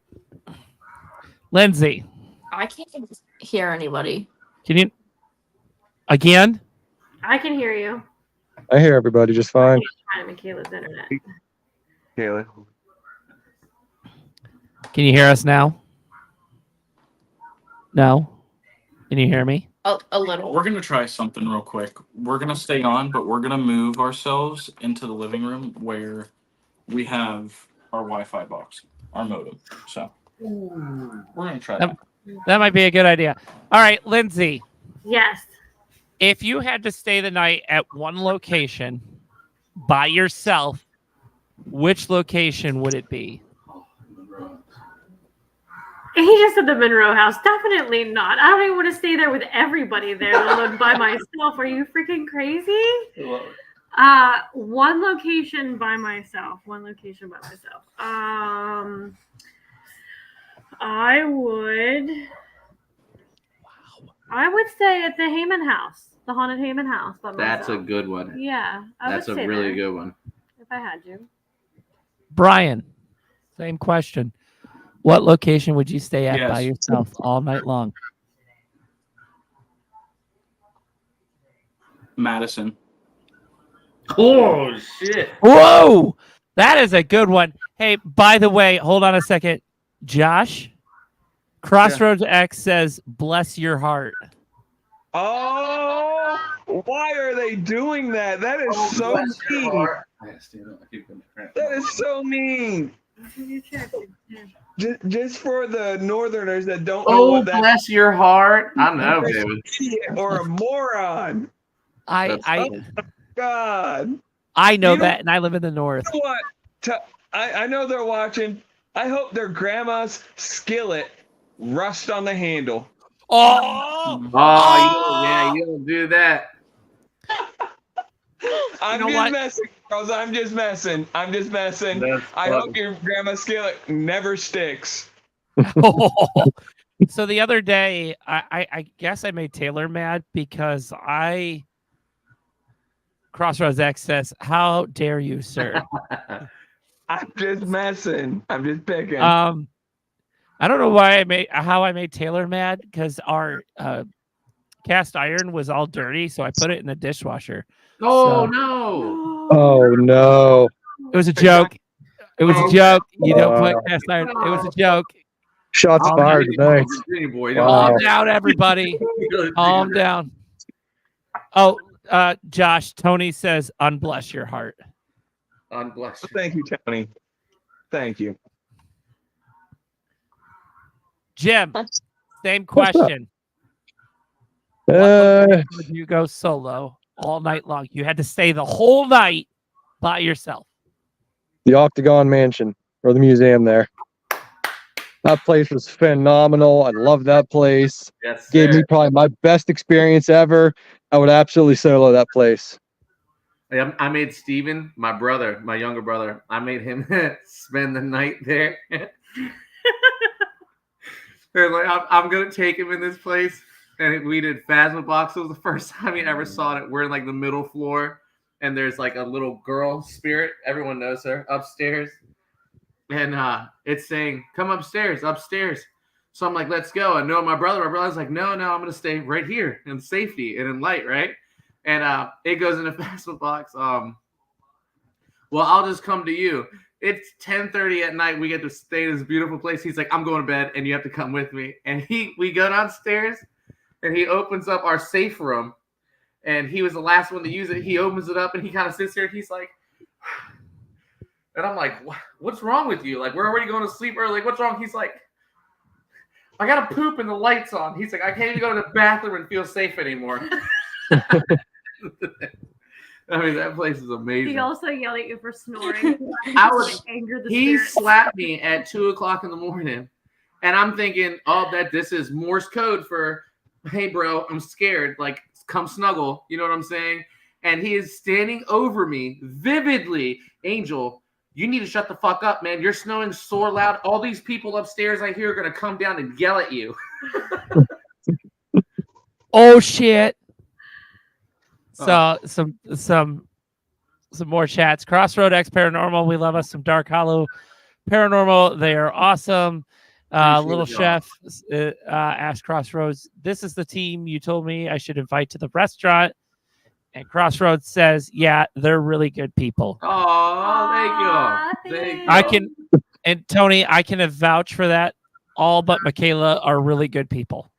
Speaker 1: Lindsay,
Speaker 7: I can't hear anybody.
Speaker 1: can you again?
Speaker 2: I can hear you.
Speaker 8: I hear everybody just fine.
Speaker 2: Trying Michaela's internet.
Speaker 3: Kayla.
Speaker 1: Can you hear us now? No. Can you hear me?
Speaker 7: A little.
Speaker 5: We're gonna try something real quick. We're gonna stay on, but we're gonna move ourselves into the living room where we have our Wi-Fi box, our modem. So we're gonna try that.
Speaker 1: That might be a good idea. All right, Lindsay,
Speaker 2: Yes.
Speaker 1: if you had to stay the night at one location by yourself, which location would it be?
Speaker 2: He just said the Monroe house. Definitely not. I don't even want to stay there with everybody there, let alone by myself. Are you freaking crazy? One location by myself. I would stay at the Heyman house, the haunted Heyman house by myself.
Speaker 4: That's a good one.
Speaker 2: Yeah,
Speaker 4: That's a
Speaker 2: would stay
Speaker 4: really
Speaker 2: there
Speaker 4: good one.
Speaker 2: if I had to.
Speaker 1: Brian, same question. What location would you stay at by
Speaker 5: Yes.
Speaker 1: yourself all night long?
Speaker 5: Madison.
Speaker 4: Oh shit!
Speaker 1: Whoa! That is a good one. Hey, by the way, hold on a second. Josh, Crossroads X says, bless your heart.
Speaker 3: Oh, why are they doing that? That is so mean. That is so mean. Just for the Northerners that don't know
Speaker 4: Oh,
Speaker 3: what that
Speaker 4: bless your heart. I know,
Speaker 3: is,
Speaker 4: David.
Speaker 3: idiot or a moron.
Speaker 1: I
Speaker 3: God.
Speaker 1: know
Speaker 3: You
Speaker 1: that, and I live in the north.
Speaker 3: know what? I know they're watching. I hope their grandma's skillet rust on the handle.
Speaker 1: Oh!
Speaker 4: Oh, you don't do that.
Speaker 3: I'm
Speaker 1: know
Speaker 3: just
Speaker 1: what?
Speaker 3: messing, girls. I'm just messing.
Speaker 4: That's
Speaker 3: I
Speaker 4: funny.
Speaker 3: hope your grandma's skillet never sticks.
Speaker 1: So the other day, I guess I made Taylor mad because Crossroads X says, "How dare you, sir?"
Speaker 3: I'm just messing. I'm just picking.
Speaker 1: I don't know how I made Taylor mad because our cast iron was all dirty, so I put it in the dishwasher.
Speaker 4: Oh
Speaker 1: So-
Speaker 4: no!
Speaker 8: Oh no.
Speaker 1: It was a joke. It was a joke. You don't put
Speaker 8: Wow.
Speaker 1: cast iron. It was a joke.
Speaker 8: Shots
Speaker 4: I'm
Speaker 8: fired
Speaker 4: Virginia
Speaker 8: tonight.
Speaker 4: boy, Virginia boy. You
Speaker 8: Wow.
Speaker 1: Calm down, everybody.
Speaker 4: don't
Speaker 1: Calm
Speaker 4: do that.
Speaker 1: down. Oh, Josh, Tony says, unbless your heart.
Speaker 4: Unblessed.
Speaker 3: Thank you, Tony. Thank you.
Speaker 1: Jim, same question. What
Speaker 8: Uh,
Speaker 1: location would you go solo all night long? You had to stay the whole night by yourself.
Speaker 8: the Octagon Mansion or the museum there. That place was phenomenal. I love that place.
Speaker 4: Yes,
Speaker 8: Gave me
Speaker 4: sir.
Speaker 8: probably my best experience ever. I would absolutely solo that place.
Speaker 4: I made Steven, my brother, my younger brother, I made him spend the night there. They're like, I'm going to take him in this place. And we did Phasmobox. It was the first time he ever saw it. We're in like the middle floor. And there's like a little girl spirit. Everyone knows her upstairs. And it's saying, come upstairs. So I'm like, let's go. And no, my brother's like, no, I'm going to stay right here in safety and in light, right? And it goes into Phasmobox. Well, I'll just come to you. It's 10:30 at night. We get to stay in this beautiful place. He's like, I'm going to bed, and you have to come with me. And we go downstairs, and he opens up our safe room, and he was the last one to use it. He opens it up, and he kind of sits there. He's like, and I'm like, what's wrong with you? Like, we're already going to sleep early. Like, what's wrong? He's like, I got to poop and the light's on. He's like, I can't even go to the bathroom and feel safe anymore. I mean, that place is amazing.
Speaker 2: He also yelled at you for snoring.
Speaker 4: He slapped me at 2:00 in the morning, and I'm thinking, that this is Morse code for, hey, bro, I'm scared. Like, come snuggle. You know what I'm saying? And he is standing over me vividly. Angel, you need to shut the fuck up, man. You're snoring so loud. All these people upstairs I hear are going to come down and yell at you.
Speaker 1: Oh, shit. So some more chats. Crossroad X Paranormal. We love us some Dark Hollow Paranormal. They are awesome. Little Chef asked Crossroads, this is the team you told me I should invite to the restaurant. And Crossroads says, yeah, they're really good people.
Speaker 4: Oh, thank you.
Speaker 1: I can, and Tony, I can vouch for that. All but Michaela are really good people.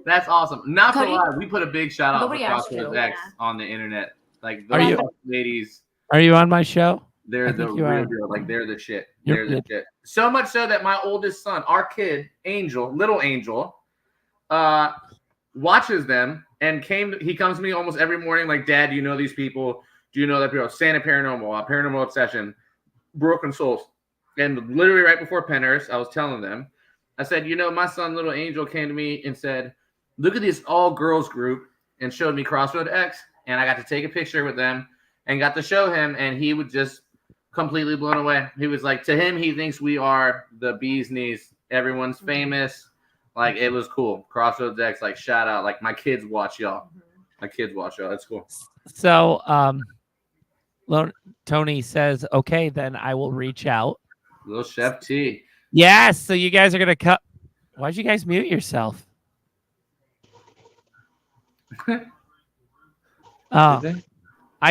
Speaker 4: That's awesome. Not for a lie, we put a big shout out to Crossroads X on the internet. Like, those ladies.
Speaker 1: Are you on my show?
Speaker 4: They're the real deal. Like, they're the shit. They're the shit. So much so that my oldest son, our kid, little Angel, watches them and he comes to me almost every morning like, Dad, do you know these people? Do you know that people? Santa Paranormal, Paranormal Obsession, Broken Souls. And literally right before Pennhurst, I was telling them, I said, my son, little Angel, came to me and said, look at this all-girls group, and showed me Crossroad X, and I got to take a picture with them and got to show him, and he was just completely blown away. He was like, to him, he thinks we are the bee's knees. Everyone's famous. Like, it was cool. Crossroads X, like, shout out. Like, my kids watch y'all. My kids watch y'all. That's cool.
Speaker 1: So, Tony says, okay, then I will reach out.
Speaker 4: Little Chef T.
Speaker 1: Yes, so you guys are going to cut. Why'd you guys mute yourself? I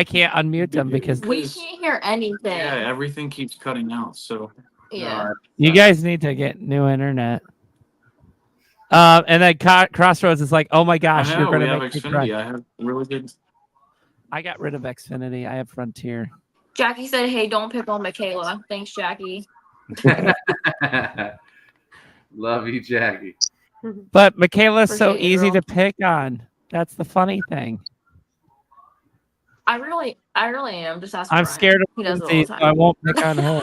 Speaker 1: can't unmute them because
Speaker 7: we can't hear anything.
Speaker 5: Yeah, everything keeps cutting out. So
Speaker 7: yeah,
Speaker 1: you guys need to get new internet. And then Crossroads is like, oh my gosh, you're going to make
Speaker 5: Xfinity. I have really good.
Speaker 1: I got rid of Xfinity. I have Frontier.
Speaker 7: Jackie said, "Hey, don't pick on Michaela." Thanks, Jackie.
Speaker 4: Love you, Jackie.
Speaker 1: But Michaela's so easy to pick on. That's the funny thing.
Speaker 7: I really am. Just asking.
Speaker 1: I'm scared of Lindsay, so I won't pick on her.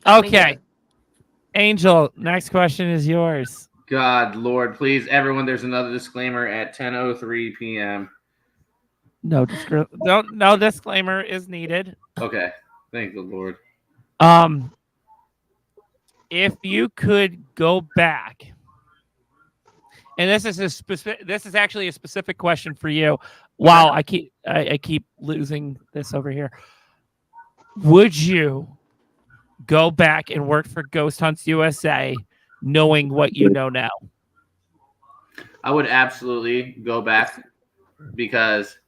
Speaker 1: Okay. Angel, next question is yours.
Speaker 4: God, Lord, please, everyone, there's another disclaimer at 10:03 p.m.
Speaker 1: No disclaimer is needed.
Speaker 4: Okay. Thank the Lord.
Speaker 1: If you could go back, and this is actually a specific question for you. Wow, I keep losing this over here. Would you go back and work for Ghost Hunts USA, knowing what you know now?
Speaker 4: I would absolutely go back because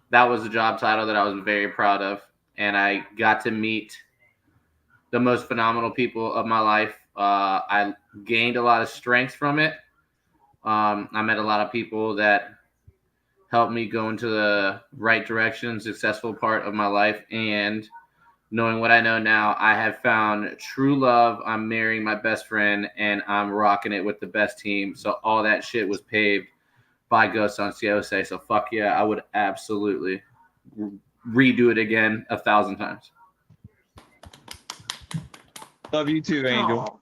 Speaker 4: that was a job title that I was very proud of, and I got to meet the most phenomenal people of my life. I gained a lot of strength from it. I met a lot of people that helped me go into the right direction, successful part of my life. And knowing what I know now, I have found true love. I'm marrying my best friend, and I'm rocking it with the best team. So all that shit was paved by Ghost Hunts USA. So fuck yeah, I would absolutely redo it again 1,000 times.
Speaker 3: Love you too, Angel.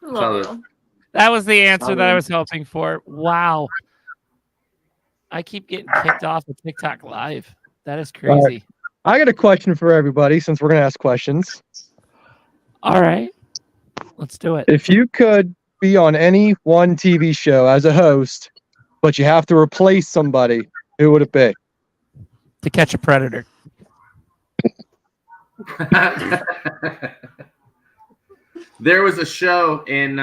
Speaker 7: Love you.
Speaker 1: That was the answer that I was hoping for. Wow. I keep getting kicked off of TikTok Live. That is crazy.
Speaker 8: Right. I got a question for everybody since we're going to ask questions.
Speaker 1: All right. Let's do it.
Speaker 8: If you could be on any one TV show as a host, but you have to replace somebody, who would it be?
Speaker 1: To Catch a Predator.
Speaker 4: There was a show in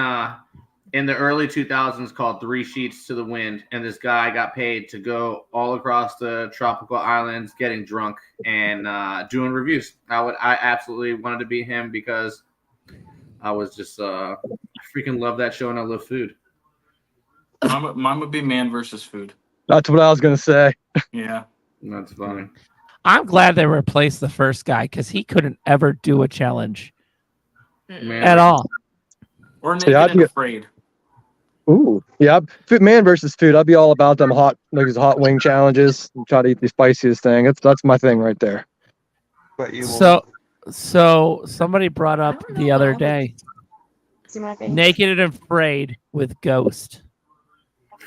Speaker 4: in the early 2000s called Three Sheets to the Wind, and this guy got paid to go all across the tropical islands getting drunk and doing reviews. I absolutely wanted to be him because I was just I freaking love that show and I love food.
Speaker 5: Mine would be Man versus Food.
Speaker 8: That's what I was gonna say.
Speaker 5: Yeah.
Speaker 4: That's funny.
Speaker 1: I'm glad they replaced the first guy because he couldn't ever do a challenge
Speaker 4: Man
Speaker 1: at all.
Speaker 5: Or
Speaker 8: See,
Speaker 5: Naked and Afraid.
Speaker 8: Ooh, yeah. Man versus food. I'd be all about them hot wing challenges. Try to eat the spiciest thing. That's my thing right there.
Speaker 3: But you
Speaker 1: So somebody brought up the other day, Naked and Afraid with Ghost.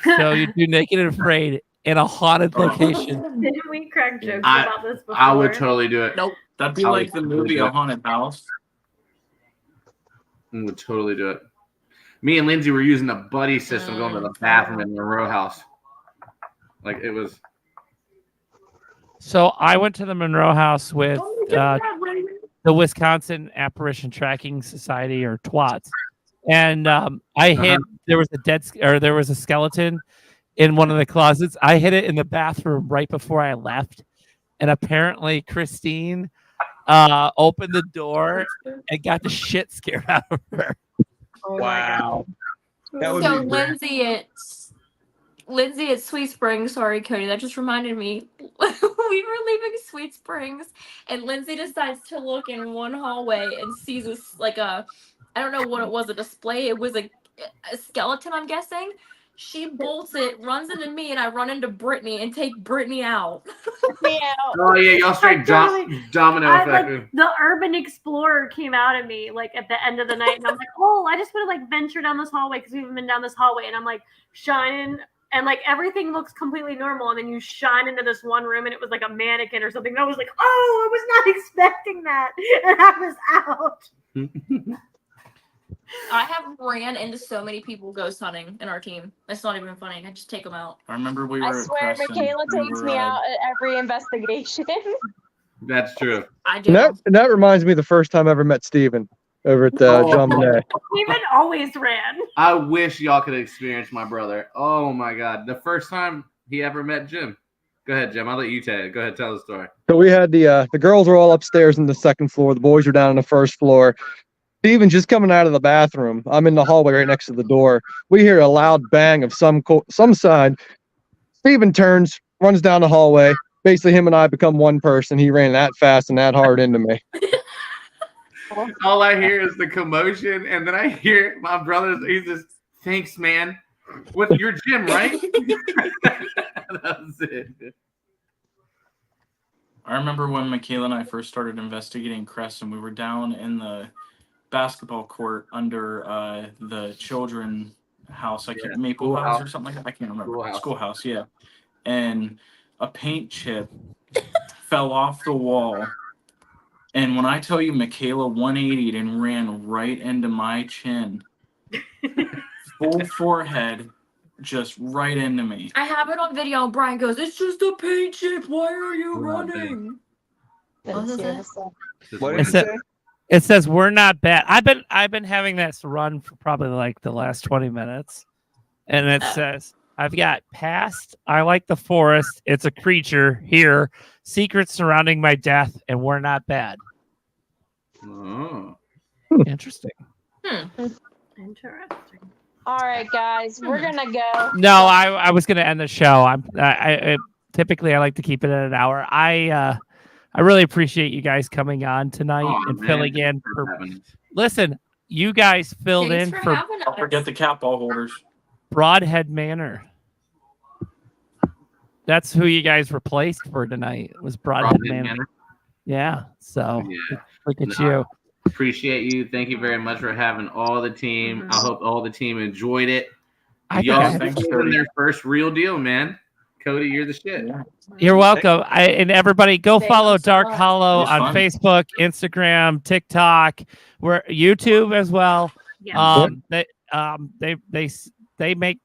Speaker 1: So you do Naked and Afraid in a haunted location.
Speaker 2: Didn't we crack jokes about this before?
Speaker 4: I would totally do it.
Speaker 5: Nope. That'd be like the movie A Haunted House.
Speaker 4: I would totally do it. Me and Lindsay were using the buddy system going to the bathroom in the row house. Like it was.
Speaker 1: So I went to the Monroe House with the Wisconsin Apparition Tracking Society, or TWATS, and I hid. There was a skeleton in one of the closets. I hid it in the bathroom right before I left, and apparently Christine opened the door and got the shit scared out of her.
Speaker 2: Oh
Speaker 3: wow. That would
Speaker 7: So
Speaker 3: be
Speaker 7: Lindsay at Sweet Springs. Sorry, Cody, that just reminded me. We were leaving Sweet Springs, and Lindsay decides to look in one hallway and sees this I don't know what it was, a display. It was a skeleton, I'm guessing. She bolts it, runs into me, and I run into Brittany and take Brittany out.
Speaker 4: Oh yeah, y'all straight domino effect.
Speaker 2: Like, the urban explorer came out of me like at the end of the night, and I'm like, oh, I just want to like venture down this hallway because we haven't been down this hallway, and I'm like shining, and like everything looks completely normal, and then you shine into this one room, and it was like a mannequin or something. And I was like, oh, I was not expecting that, and I was out.
Speaker 7: I have ran into so many people ghost hunting in our team. That's not even funny. I just take them out.
Speaker 5: I remember we were
Speaker 6: I
Speaker 5: at
Speaker 6: swear,
Speaker 5: Crescent.
Speaker 6: Michaela takes me out at every investigation.
Speaker 4: That's true.
Speaker 7: I do.
Speaker 8: And that reminds me of the first time I ever met Steven over at John Monet.
Speaker 2: Steven always ran.
Speaker 4: I wish y'all could experience my brother. Oh my god, the first time he ever met Jim. Go ahead, Jim. I'll let you tell it. Go ahead, tell the story.
Speaker 8: So we had the girls were all upstairs in the second floor. The boys were down on the first floor. Steven just coming out of the bathroom. I'm in the hallway right next to the door. We hear a loud bang of some side. Steven turns, runs down the hallway. Basically, him and I become one person. He ran that fast and that hard into me.
Speaker 4: All I hear is the commotion, and then I hear my brother. He's just, thanks, man. With your Jim, right? That was it.
Speaker 5: I remember when Michaela and I first started investigating Crescent, we were down in the basketball court under the children house, Maple House or something like that. I can't remember. Schoolhouse, yeah. And a paint chip fell off the wall. And when I tell you Michaela 180'd and ran right into my chin, full forehead, just right into me.
Speaker 7: I have it on video. Brian goes, "It's just a paint chip. Why are you running?"
Speaker 3: What did
Speaker 1: It
Speaker 3: you
Speaker 1: said-
Speaker 3: say?
Speaker 1: It says we're not bad. I've been having this run for probably like the last 20 minutes, and it says I've got past. I like the forest. It's a creature here. Secrets surrounding my death, and we're not bad.
Speaker 4: Oh.
Speaker 1: Interesting.
Speaker 2: Interesting.
Speaker 6: All right, guys, we're gonna go.
Speaker 1: No, I was gonna end the show. I typically I like to keep it at an hour. I really appreciate you guys coming on tonight and filling in. Listen, you guys filled
Speaker 7: Thanks
Speaker 1: in
Speaker 7: for
Speaker 1: for
Speaker 7: having us.
Speaker 5: Don't forget the cat ball holders.
Speaker 1: Brodhead Manor. That's who you guys replaced for tonight. It was Brodhead Manor. Yeah. So look at you.
Speaker 4: Appreciate you. Thank you very much for having all the team. I hope all the team enjoyed it.
Speaker 1: I
Speaker 4: Y'all
Speaker 1: think
Speaker 4: in their first real deal, man. Cody, you're the shit.
Speaker 1: You're welcome. And everybody go
Speaker 7: Thanks
Speaker 1: follow
Speaker 7: so
Speaker 1: Dark
Speaker 7: much.
Speaker 1: Hollow
Speaker 5: It was
Speaker 1: on
Speaker 5: fun.
Speaker 1: Facebook, Instagram, TikTok, we're YouTube as well.
Speaker 2: Yeah.
Speaker 1: They make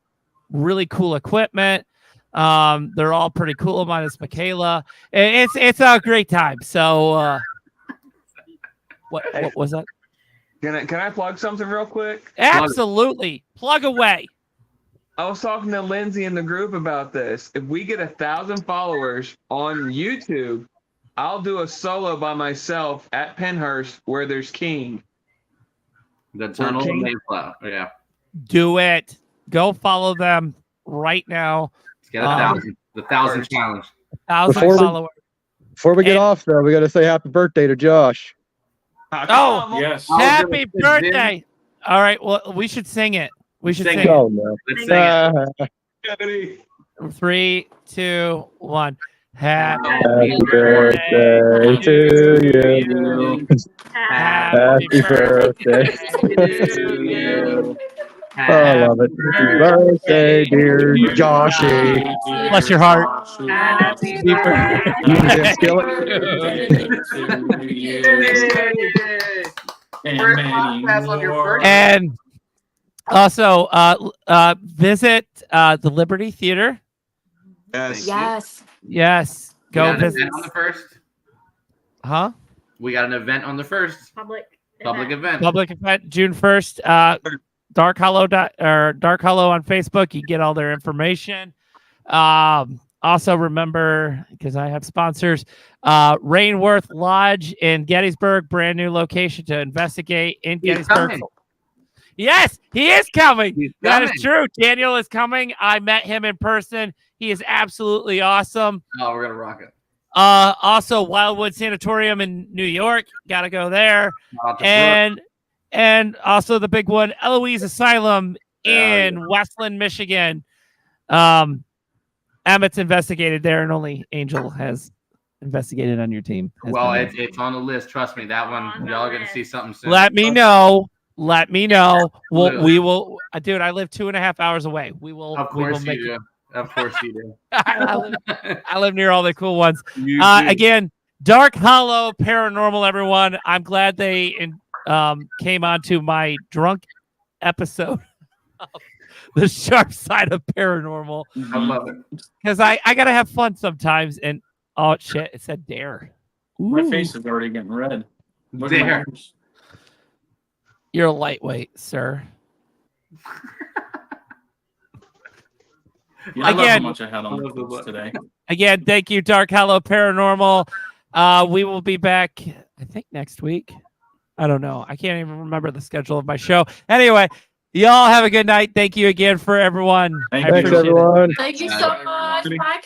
Speaker 1: really cool equipment. They're all pretty cool, minus Michaela. It's a great time. So what was that?
Speaker 3: Can I plug something real quick?
Speaker 1: Absolutely. Plug away.
Speaker 3: I was talking to Lindsay in the group about this. If we get 1,000 followers on YouTube, I'll do a solo by myself at Penhurst where there's King.
Speaker 4: The Tunnel of
Speaker 3: King-
Speaker 4: Mayflower. Yeah.
Speaker 1: Do it. Go follow them right now.
Speaker 4: Let's get 1,000. The 1,000 challenge.
Speaker 1: 1,000
Speaker 8: Before we-
Speaker 1: followers.
Speaker 8: Before we get
Speaker 1: And-
Speaker 8: off, though, we got to say happy birthday to Josh.
Speaker 1: Oh,
Speaker 5: Yes.
Speaker 1: happy birthday. All right. Well, we should sing it. We should sing it.
Speaker 8: Oh, no.
Speaker 4: Let's sing it.
Speaker 3: Cody.
Speaker 1: 3, 2, 1. Happy
Speaker 8: Happy birthday to you. Happy birthday.
Speaker 1: to you.
Speaker 8: Oh, I love it. Happy birthday, dear Joshy.
Speaker 1: Bless your heart.
Speaker 7: Happy
Speaker 8: You can just kill it.
Speaker 1: And also, visit the Liberty Theater.
Speaker 3: Yes.
Speaker 7: Yes.
Speaker 1: Yes,
Speaker 4: We
Speaker 1: go
Speaker 4: got an
Speaker 1: visit.
Speaker 4: event on the 1st.
Speaker 1: Huh?
Speaker 4: We got an event on the 1st.
Speaker 2: Public
Speaker 4: Event.
Speaker 1: Public event June 1st. Dark Hollow Dark Hollow on Facebook. You get all their information. Also remember, because I have sponsors, Rainworth Lodge in Gettysburg, brand new location to investigate in
Speaker 4: He's
Speaker 1: Gettysburg.
Speaker 4: coming.
Speaker 1: Yes, he is coming.
Speaker 4: He's
Speaker 1: That is
Speaker 4: coming.
Speaker 1: true. Daniel is coming. I met him in person. He is absolutely awesome.
Speaker 4: Oh, we're gonna rock it.
Speaker 1: Also Wildwood Sanatorium in New York. Got to go there.
Speaker 4: Out to
Speaker 1: And also the big one, Eloise Asylum in Westland, Michigan. Emmett's investigated there, and only Angel has investigated on your team.
Speaker 4: Brooke. Well, it's on the list. Trust me, that one y'all are gonna see something soon.
Speaker 1: Let me know. Let me know.
Speaker 4: Absolutely.
Speaker 1: We will, dude. I live 2.5 hours away. We will.
Speaker 4: Of
Speaker 1: we will
Speaker 4: course
Speaker 1: make
Speaker 4: you do. Of course you do.
Speaker 1: I live near all the cool ones.
Speaker 4: You do.
Speaker 1: Again, Dark Hollow Paranormal. Everyone, I'm glad they came onto my drunk episode of the sharp side of paranormal,
Speaker 4: I love it.
Speaker 1: because I gotta have fun sometimes. And oh shit, it said dare.
Speaker 5: My
Speaker 1: Ooh,
Speaker 5: face is already getting red. Look at my
Speaker 4: Dare.
Speaker 5: nose.
Speaker 1: you're a lightweight, sir.
Speaker 5: Yeah, I love how
Speaker 1: Again-
Speaker 5: much I had on
Speaker 4: I love the
Speaker 5: the
Speaker 4: look.
Speaker 5: today.
Speaker 1: Again, thank you, Dark Hollow Paranormal. We will be back, I think, next week. I don't know. I can't even remember the schedule of my show. Anyway, y'all have a good night. Thank you again for everyone.
Speaker 5: Thank
Speaker 1: I
Speaker 5: you.
Speaker 8: Thanks,
Speaker 1: appreciate it.
Speaker 8: everyone.
Speaker 7: Thank you so much. Bye.